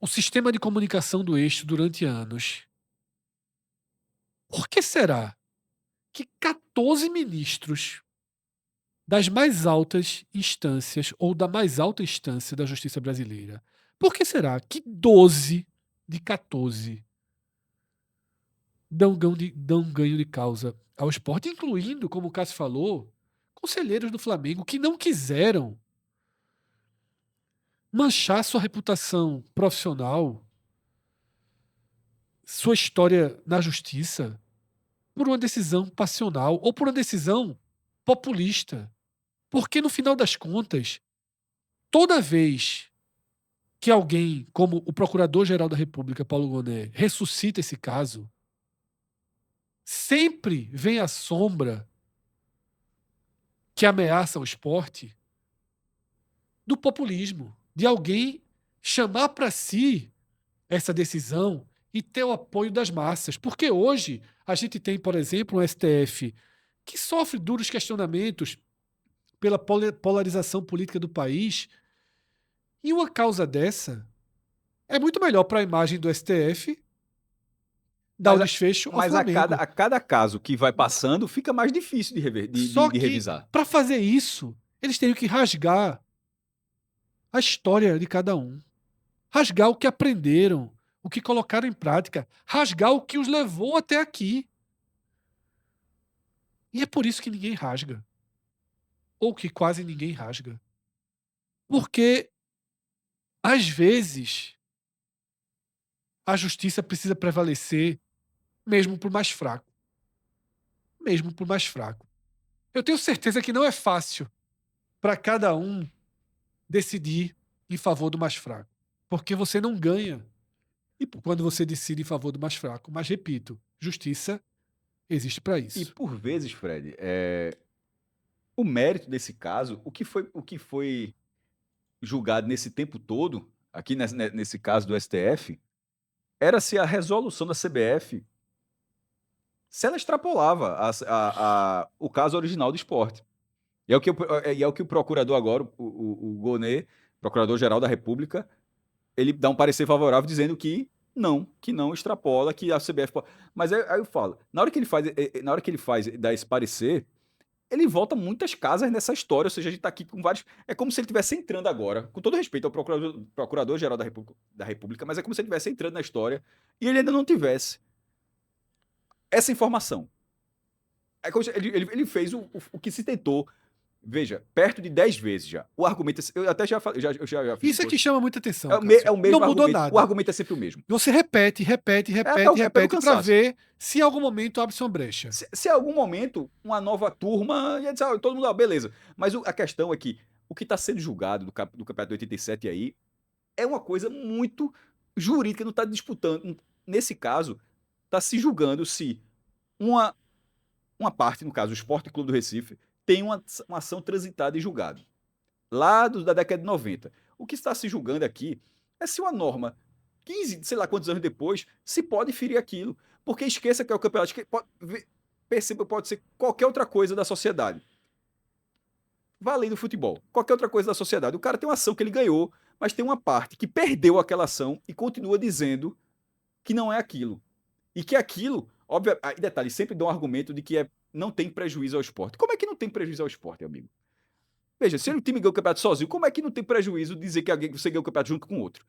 o sistema de comunicação do eixo durante anos? Por que será que 14 ministros das mais altas instâncias ou da mais alta instância da justiça brasileira, por que será que 12 de 14 dão ganho de causa ao esporte, incluindo, como o Cássio falou, conselheiros do Flamengo que não quiseram manchar sua reputação profissional, sua história na justiça, por uma decisão passional ou por uma decisão populista? Porque, no final das contas, toda vez que alguém, como o Procurador-Geral da República, Paulo Gonet, ressuscita esse caso, sempre vem à sombra que ameaça o esporte do populismo, de alguém chamar para si essa decisão e ter o apoio das massas. Porque hoje a gente tem, por exemplo, um STF que sofre duros questionamentos pela polarização política do país, e uma causa dessa é muito melhor para a imagem do STF dar o Mas, desfecho ao mas a, cada, Flamengo. a cada caso que vai passando, fica mais difícil Só de que, revisar. para fazer isso, eles teriam que rasgar a história de cada um. Rasgar o que aprenderam, o que colocaram em prática. Rasgar o que os levou até aqui. E é por isso que ninguém rasga. Ou que quase ninguém rasga. Porque, às vezes, a justiça precisa prevalecer mesmo por mais fraco. Mesmo por mais fraco. Eu tenho certeza que não é fácil para cada um decidir em favor do mais fraco. Porque você não ganha quando você decide em favor do mais fraco. Mas, repito, justiça existe para E isso. por vezes, Fred, o mérito desse caso, o que foi julgado nesse tempo todo, aqui nesse caso do STF, era se a resolução da CBF, se ela extrapolava o caso original do esporte. E é o que o procurador agora, o Gonê, procurador-geral da República, ele dá um parecer favorável dizendo que não extrapola, que a CBF pode. Mas aí eu falo, na hora que ele faz dar esse parecer, ele volta muitas casas nessa história, ou seja, a gente tá aqui com vários. É como se ele estivesse entrando agora, com todo respeito ao procurador-geral da República, mas é como se ele estivesse entrando na história e ele ainda não tivesse essa informação. É como se ele fez o que se tentou. Veja, perto de 10 vezes já. O argumento. Eu até já falei, eu já fiz um Isso é que post. chama muita É atenção, o, me- é Cássio. o Não mesmo mudou argumento. O nada. argumento é sempre o mesmo. Você repete, repete, repete, É pelo repete para cansaço. ver se em algum momento abre-se uma brecha. Se em algum momento uma nova turma ia dizer, todo mundo, beleza. Mas a questão é que o que está sendo julgado do campeonato de 87 aí é uma coisa muito jurídica, não está disputando. Nesse caso, está se julgando se uma, uma parte, no caso o Sport Clube do Recife, tem uma ação transitada e julgado. Lá da década de 90. O que está se julgando aqui é se uma norma, 15, sei lá quantos anos depois, se pode ferir aquilo. Porque esqueça que é o campeonato. Perceba, pode ser qualquer outra coisa da sociedade. Valendo futebol. Qualquer outra coisa da sociedade. O cara tem uma ação que ele ganhou, mas tem uma parte que perdeu aquela ação e continua dizendo que não é aquilo. E que aquilo, óbvio, e detalhe, sempre dá um argumento de que não tem prejuízo ao esporte. Como é que não tem prejuízo ao esporte, amigo? Veja, se o time ganhou o campeonato sozinho, como é que não tem prejuízo dizer que você ganhou o campeonato junto com outro?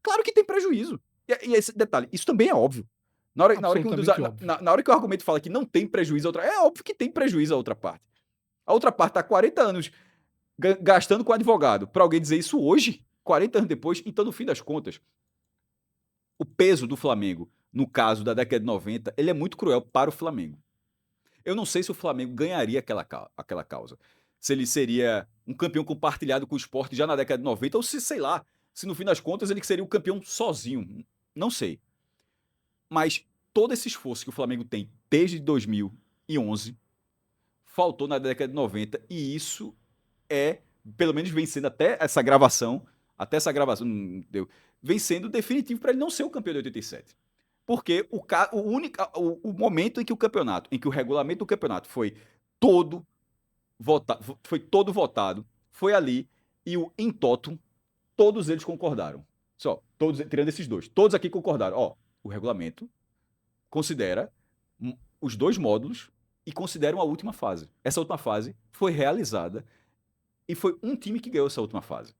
Claro que tem prejuízo. E esse detalhe, isso também é óbvio. Absolutamente óbvio. Na hora que o argumento fala que não tem prejuízo a outra, é óbvio que tem prejuízo a outra parte. A outra parte está há 40 anos gastando com advogado para alguém dizer isso hoje, 40 anos depois. Então, no fim das contas, o peso do Flamengo, no caso da década de 90, ele é muito cruel para o Flamengo. Eu não sei se o Flamengo ganharia aquela causa. Se ele seria um campeão compartilhado com o esporte já na década de 90, ou se, sei lá, se no fim das contas ele seria o campeão sozinho. Não sei. Mas todo esse esforço que o Flamengo tem desde 2011 faltou na década de 90 e isso pelo menos vencendo até essa gravação, não deu, vem sendo definitivo para ele não ser o campeão de 87. Porque o momento em que o regulamento do campeonato todo foi todo votado, foi ali e o em totum, todos eles concordaram. Só, todos, tirando esses dois, todos aqui concordaram. O regulamento considera os dois módulos e consideram a última fase. Essa última fase foi realizada e foi um time que ganhou essa última fase.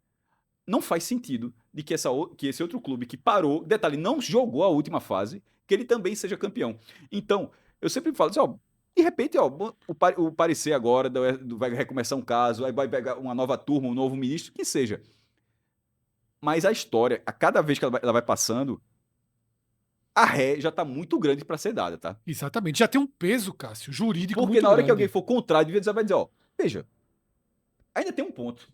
Não faz sentido de que esse outro clube que parou, detalhe, não jogou a última fase, que ele também seja campeão. Então, eu sempre falo assim, de repente, o parecer agora vai recomeçar um caso, aí vai pegar uma nova turma, um novo ministro, que seja. Mas a história, a cada vez que ela vai passando, a ré já está muito grande para ser dada, tá? Exatamente. Já tem um peso, Cássio, jurídico Porque muito na hora que alguém grande. for contrário, vai dizer, veja, ainda tem um ponto.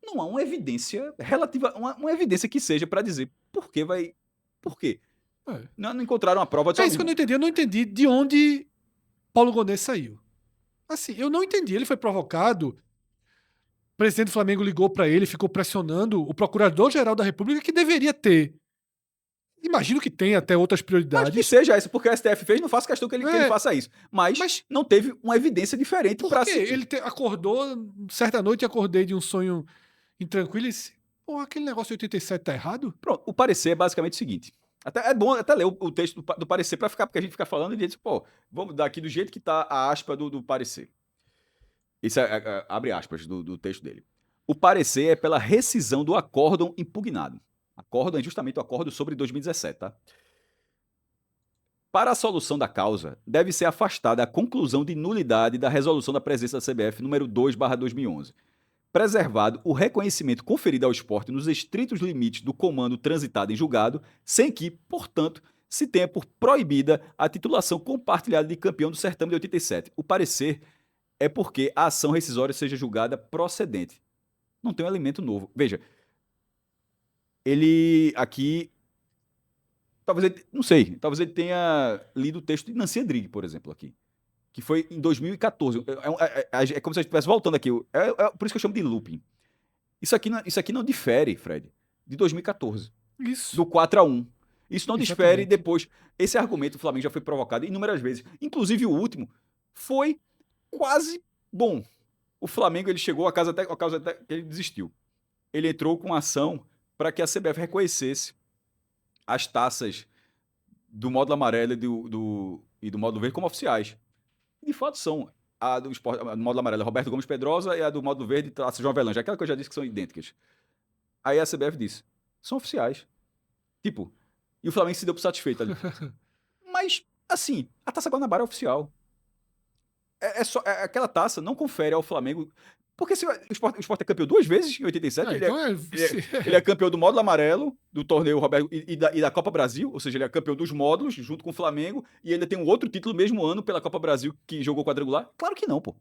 Não há uma evidência relativa, uma evidência que seja para dizer por que vai. Por quê? É. Não encontraram a prova. É isso que eu não entendi. Eu não entendi de onde Paulo Gonet saiu. Assim, eu não entendi. Ele foi provocado. O presidente do Flamengo ligou para ele, ficou pressionando o procurador-geral da República, que deveria ter. Imagino que tem até outras Mas que prioridades. seja isso, porque o STF fez, não faço questão que ele É, faça isso. Mas mas não teve uma evidência diferente por para quê? se. Ele acordou, certa noite acordei de um sonho intranquilo e disse: pô, aquele negócio de 87 tá errado? Pronto, o parecer é basicamente o seguinte. Até, é bom até ler o texto do parecer para ficar, porque a gente fica falando e diz, vamos dar aqui do jeito que tá a aspa do parecer. Isso abre aspas do texto dele. O parecer é pela rescisão do acórdão impugnado. Acórdão é justamente o acórdão sobre 2017, tá? Para a solução da causa, deve ser afastada a conclusão de nulidade da resolução da presidência da CBF número 2/2011, preservado o reconhecimento conferido ao esporte nos estritos limites do comando transitado em julgado, sem que, portanto, se tenha por proibida a titulação compartilhada de campeão do certame de 87. O parecer é porque a ação rescisória seja julgada procedente. Não tem um elemento novo. Veja, ele aqui... Talvez ele, não sei, talvez ele tenha lido o texto de Nancy Edrighi, por exemplo, aqui. Que foi em 2014. É como se a gente estivesse voltando aqui. Por isso que eu chamo de looping. Isso aqui não difere, Fred, de 2014. Isso. Do 4-1. Isso não difere Exatamente. depois. Esse argumento do Flamengo já foi provocado inúmeras vezes. Inclusive o último foi quase bom. O Flamengo ele chegou a causa até que ele desistiu. Ele entrou com ação para que a CBF reconhecesse as taças do módulo amarelo e do módulo verde como oficiais. E de fato são. A do módulo amarelo é Roberto Gomes Pedrosa e a do módulo verde taça João Avelange. Aquela que eu já disse que são idênticas. Aí a CBF disse, são oficiais. Tipo, e o Flamengo se deu por satisfeito ali. Mas, assim, a Taça Guanabara é oficial. Aquela taça não confere ao Flamengo... Porque se o Sport é campeão 2 vezes em 87, ele é campeão do módulo amarelo, do torneio Roberto, e da Copa Brasil, ou seja, ele é campeão dos módulos, junto com o Flamengo, e ele tem um outro título no mesmo ano pela Copa Brasil, que jogou quadrangular. Claro que não, pô.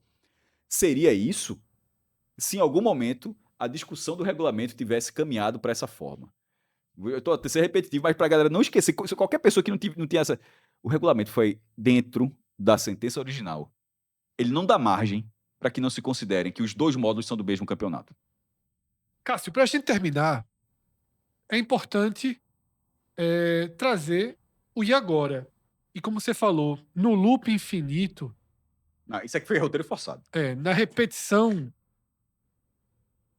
Seria isso se em algum momento a discussão do regulamento tivesse caminhado para essa forma. Eu tô a ser repetitivo, mas pra galera não esquecer, se qualquer pessoa que não tinha essa... O regulamento foi dentro da sentença original. Ele não dá margem para que não se considerem que os 2 módulos são do mesmo campeonato. Cássio, para a gente terminar, é importante trazer o e agora. E como você falou, no loop infinito, Isso aqui foi roteiro forçado. na repetição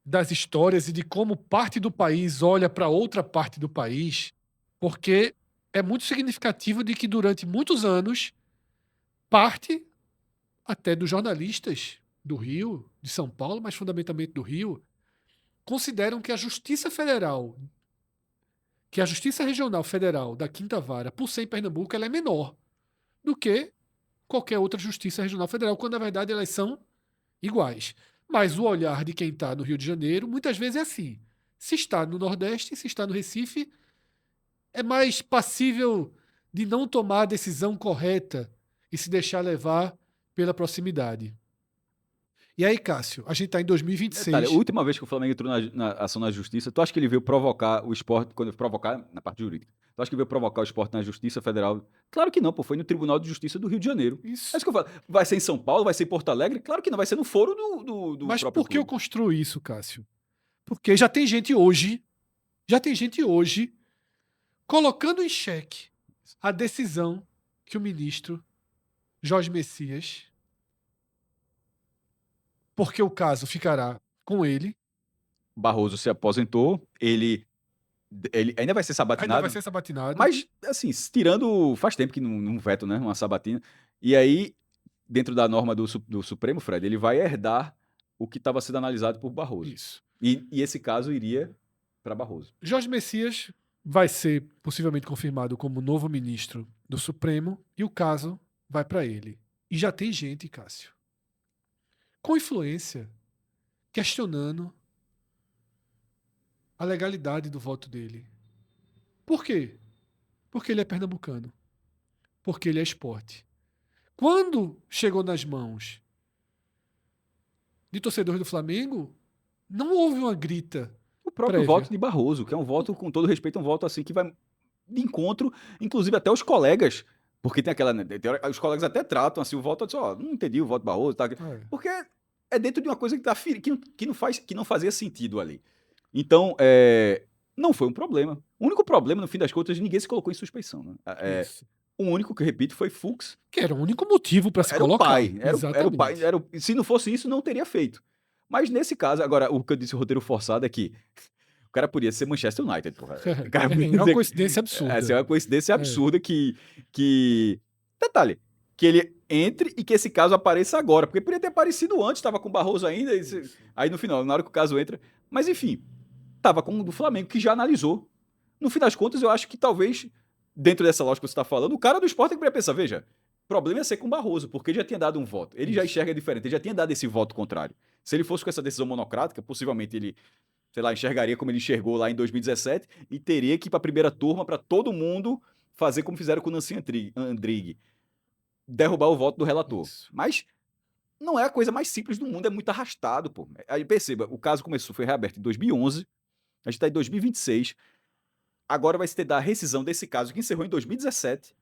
das histórias e de como parte do país olha para outra parte do país, porque é muito significativo de que durante muitos anos, parte até dos jornalistas do Rio, de São Paulo, mas fundamentalmente do Rio, consideram que a Justiça Federal, que a Justiça Regional Federal da Quinta Vara, por ser em Pernambuco, ela é menor do que qualquer outra Justiça Regional Federal, quando na verdade elas são iguais. Mas o olhar de quem está no Rio de Janeiro, muitas vezes é assim. Se está no Nordeste, se está no Recife, é mais passível de não tomar a decisão correta e se deixar levar pela proximidade. E aí, Cássio, a gente está em 2026. Detalhe, a última vez que o Flamengo entrou na ação na justiça, tu acha que ele veio provocar o esporte, quando provocar na parte jurídica, tu acha que ele veio provocar o esporte na Justiça Federal? Claro que não, pô, foi no Tribunal de Justiça do Rio de Janeiro. Isso. É isso que eu falo. Vai ser em São Paulo, vai ser em Porto Alegre? Claro que não, vai ser no foro do Mas próprio por que eu clube. construo isso, Cássio? Porque já tem gente hoje colocando em xeque a decisão que o ministro Jorge Messias, porque o caso ficará com ele, Barroso se aposentou, ele ainda vai ser ainda sabatinado, vai ser sabatinado. mas, assim, tirando... Faz tempo que não veto, né? Uma sabatina. E aí, dentro da norma do Supremo, Fred, ele vai herdar o que estava sendo analisado por Barroso. Isso. E esse caso iria para Barroso. Jorge Messias vai ser possivelmente confirmado como novo ministro do Supremo e o caso vai para ele. E já tem gente, Cássio, com influência, questionando a legalidade do voto dele. Por quê? Porque ele é pernambucano. Porque ele é esporte. Quando chegou nas mãos de torcedores do Flamengo, não houve uma grita. O próprio prévia. voto de Barroso, que é um voto, com todo respeito, um voto assim que vai de encontro, inclusive até os colegas, porque tem aquela... Os colegas até tratam assim o voto, assim, não entendi o voto de Barroso, tá? Porque é dentro de uma coisa que não fazia sentido ali. Então, não foi um problema. O único problema, no fim das contas, ninguém se colocou em suspeição. Né? O único que, repito, foi Fux. Que era o único motivo para se Era colocar. O pai. Era o pai. Se não fosse isso, não teria feito. Mas nesse caso, agora, o que eu disse, o roteiro forçado é que o cara podia ser Manchester United, porra. É uma coincidência absurda. É uma coincidência absurda que... Detalhe, que ele entre e que esse caso apareça agora. Porque podia ter aparecido antes, estava com o Barroso ainda. Aí no final, na hora que o caso entra... Mas enfim, estava com o do Flamengo, que já analisou. No fim das contas, eu acho que talvez dentro dessa lógica que você está falando, o cara do Sport tem que pensar, veja, o problema é ser com o Barroso, porque ele já tinha dado um voto. Ele já enxerga diferente, ele já tinha dado esse voto contrário. Se ele fosse com essa decisão monocrática, possivelmente ele, sei lá, enxergaria como ele enxergou lá em 2017 e teria que ir para a primeira turma para todo mundo fazer como fizeram com o Nancy Andrighi, derrubar o voto do relator. Isso. Mas não é a coisa mais simples do mundo, é muito arrastado, pô. Aí perceba, o caso foi reaberto em 2011, a gente está em 2026, agora vai se ter da rescisão desse caso que encerrou em 2017.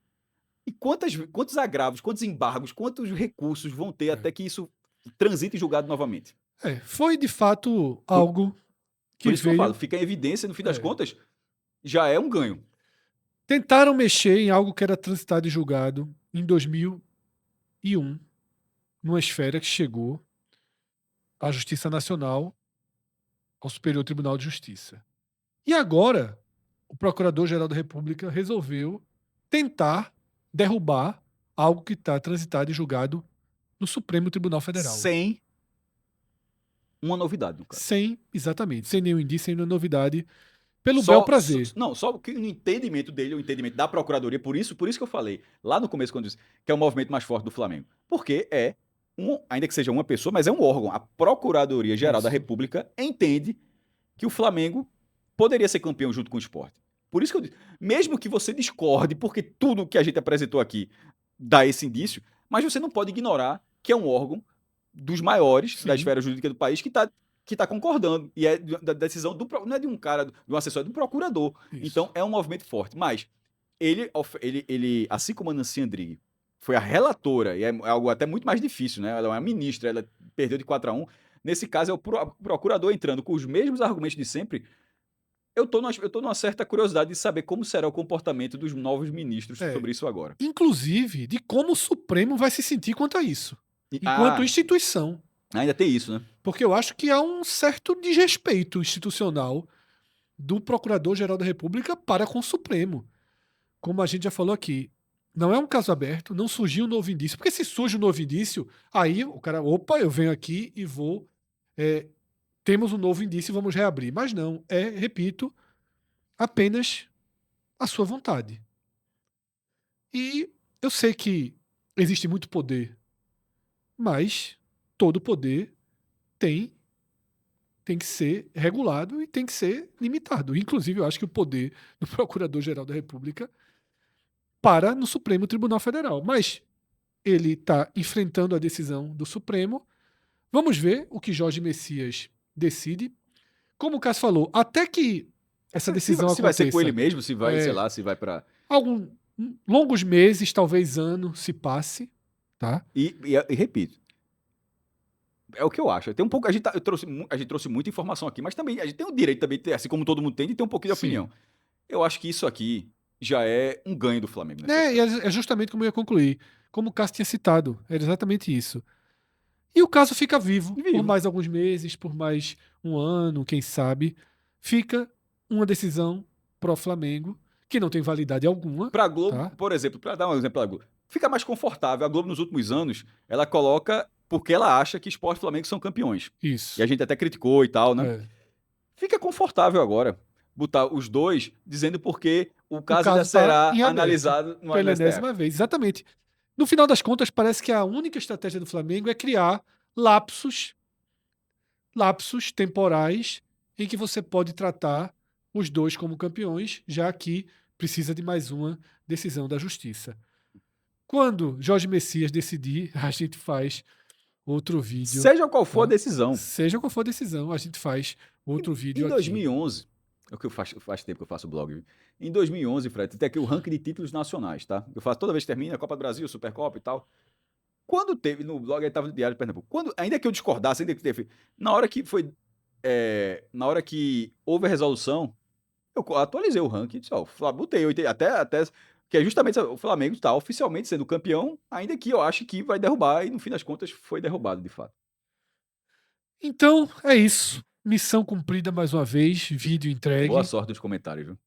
E quantos agravos, quantos embargos, quantos recursos vão ter até que isso transite em julgado novamente? Foi de fato Por, algo que por isso que eu falo, veio. fica em evidência, no fim das É. contas, já é um ganho. Tentaram mexer em algo que era transitado e julgado em 2001, numa esfera que chegou à Justiça Nacional, ao Superior Tribunal de Justiça. E agora, o Procurador-Geral da República resolveu tentar derrubar algo que está transitado e julgado no Supremo Tribunal Federal. Sem uma novidade, no caso. Exatamente, sem nenhum indício, sem nenhuma novidade, pelo bel prazer. Só que no entendimento dele, o entendimento da Procuradoria, por isso que eu falei, lá no começo, quando eu disse que é o movimento mais forte do Flamengo. Porque ainda que seja uma pessoa, mas é um órgão. A Procuradoria-Geral da Isso. República entende que o Flamengo poderia ser campeão junto com o Sport. Por isso que eu disse, mesmo que você discorde, porque tudo que a gente apresentou aqui dá esse indício, mas você não pode ignorar que é um órgão dos maiores da Sim. esfera jurídica do país que está concordando. E é da decisão não é de um cara, de um assessor, é do procurador. Isso. Então é um movimento forte. Mas ele assim como a Nancy Andrighi foi a relatora, e é algo até muito mais difícil, né? Ela é uma ministra, ela perdeu de 4-1. Nesse caso, é o procurador entrando com os mesmos argumentos de sempre. Eu tô numa certa curiosidade de saber como será o comportamento dos novos ministros sobre isso agora. Inclusive, de como o Supremo vai se sentir quanto a isso, enquanto instituição. Ainda tem isso, né? Porque eu acho que há um certo desrespeito institucional do Procurador-Geral da República para com o Supremo. Como a gente já falou aqui, não é um caso aberto, não surgiu um novo indício. Porque se surge um novo indício, aí o cara, opa, eu venho aqui e vou. Temos um novo indício e vamos reabrir. Mas não, repito, apenas a sua vontade. E eu sei que existe muito poder, mas todo poder tem que ser regulado e tem que ser limitado. Inclusive, eu acho que o poder do Procurador-Geral da República para no Supremo Tribunal Federal. Mas ele está enfrentando a decisão do Supremo. Vamos ver o que Jorge Messias decide. Como o Cássio falou, até que essa decisão se aconteça... vai ser com ele mesmo, se vai, sei lá, se vai para... longos meses, talvez ano, se passe, tá? E repito, é o que eu acho. Tem um pouco, a gente trouxe muita informação aqui, mas também a gente tem o direito também, assim como todo mundo tem, de ter um pouquinho de opinião. Eu acho que isso aqui já é um ganho do Flamengo. E é justamente como eu ia concluir. Como o Cássio tinha citado, era exatamente isso. E o caso fica vivo por mais alguns meses, por mais um ano, quem sabe. Fica uma decisão pró-Flamengo, que não tem validade alguma. Para a Globo, tá? por exemplo, para dar um exemplo para a Globo, fica mais confortável. A Globo, nos últimos anos, ela coloca porque ela acha que Sport e Flamengo são campeões. Isso. E a gente até criticou e tal, né? Fica confortável agora botar os dois dizendo porque o caso ainda será analisado pela enésima vez. Exatamente. No final das contas, parece que a única estratégia do Flamengo é criar lapsos temporais em que você pode tratar os dois como campeões, já que precisa de mais uma decisão da justiça. Quando Jorge Messias decidir, a gente faz outro vídeo. Seja qual for a decisão. Seja qual for a decisão, a gente faz outro vídeo aqui. Em 2011, é o que faz tempo que eu faço blog. Em 2011, Fred, tem aqui o ranking de títulos nacionais, tá? Eu faço toda vez que termina, Copa do Brasil, Supercopa e tal. Quando teve, no blog, aí tava no Diário de Pernambuco, ainda que eu discordasse, ainda que teve, na hora que houve a resolução, eu atualizei o ranking, disse, botei até que é justamente o Flamengo está oficialmente sendo campeão, ainda que eu acho que vai derrubar, e no fim das contas foi derrubado, de fato. Então, é isso. Missão cumprida mais uma vez, vídeo entregue. Boa sorte nos comentários, viu?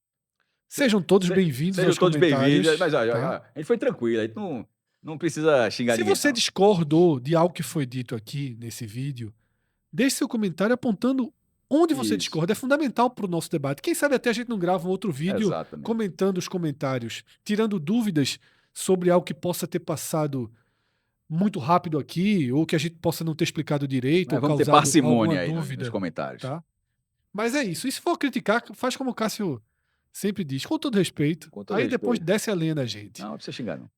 Sejam todos bem-vindos aos todos comentários. Mas a gente foi tranquilo, a gente não precisa xingar ninguém. Se você discordou de algo que foi dito aqui nesse vídeo, deixe seu comentário apontando onde você Isso. discorda é fundamental para o nosso debate. Quem sabe até a gente não grava um outro vídeo Exatamente. comentando os comentários, tirando dúvidas sobre algo que possa ter passado muito rápido aqui, ou que a gente possa não ter explicado direito, Mas ou vamos ter causado alguma parcimônia aí nos dúvida, comentários. tá? Mas é isso. E se for criticar, faz como o Cássio sempre diz, com todo respeito. Com todo Aí depois respeito. desce a lenha na gente. Não precisa xingar, não.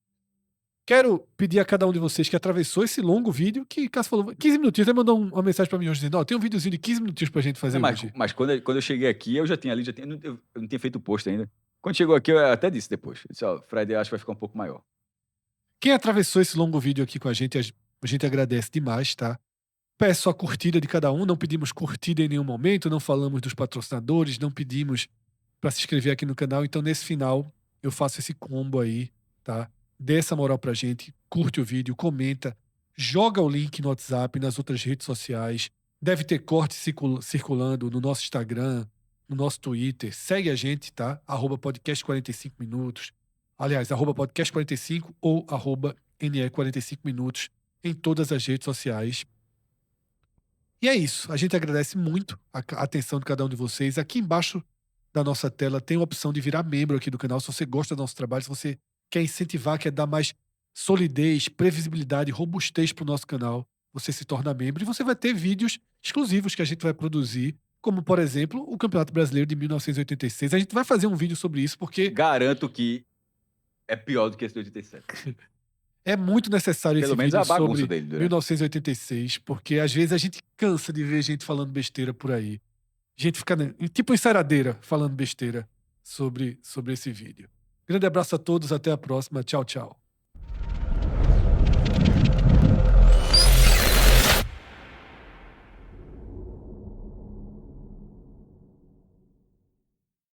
Quero pedir a cada um de vocês que atravessou esse longo vídeo, que Cássio falou 15 minutinhos, ele mandou uma mensagem pra mim hoje dizendo, ó, tem um videozinho de 15 minutinhos pra gente fazer Não, hoje. mas quando eu cheguei aqui, eu já tinha ali, eu não tinha feito o post ainda. Quando chegou aqui, eu até disse depois. Eu disse, ó, Fred, eu acho que vai ficar um pouco maior. Quem atravessou esse longo vídeo aqui com a gente agradece demais, tá? Peço a curtida de cada um, não pedimos curtida em nenhum momento, não falamos dos patrocinadores, não pedimos pra se inscrever aqui no canal, então nesse final eu faço esse combo aí, tá? Dê essa moral pra gente, curte o vídeo, comenta, joga o link no WhatsApp, nas outras redes sociais, deve ter corte circulando no nosso Instagram, no nosso Twitter, segue a gente, tá? @podcast 45 minutos, aliás, @podcast 45 ou @NE 45 minutos em todas as redes sociais. E é isso. A gente agradece muito a atenção de cada um de vocês. Aqui embaixo da nossa tela tem a opção de virar membro aqui do canal. Se você gosta do nosso trabalho, se você quer incentivar, quer dar mais solidez, previsibilidade, robustez para o nosso canal, você se torna membro e você vai ter vídeos exclusivos que a gente vai produzir, como, por exemplo, o Campeonato Brasileiro de 1986. A gente vai fazer um vídeo sobre isso porque Garanto que é pior do que esse de 87. é muito necessário esse Pelo menos vídeo a bagunça sobre dele durante. 1986, porque às vezes a gente cansa de ver gente falando besteira por aí. Gente fica tipo ensaradeira falando besteira sobre esse vídeo. Grande abraço a todos, até a próxima. Tchau, tchau.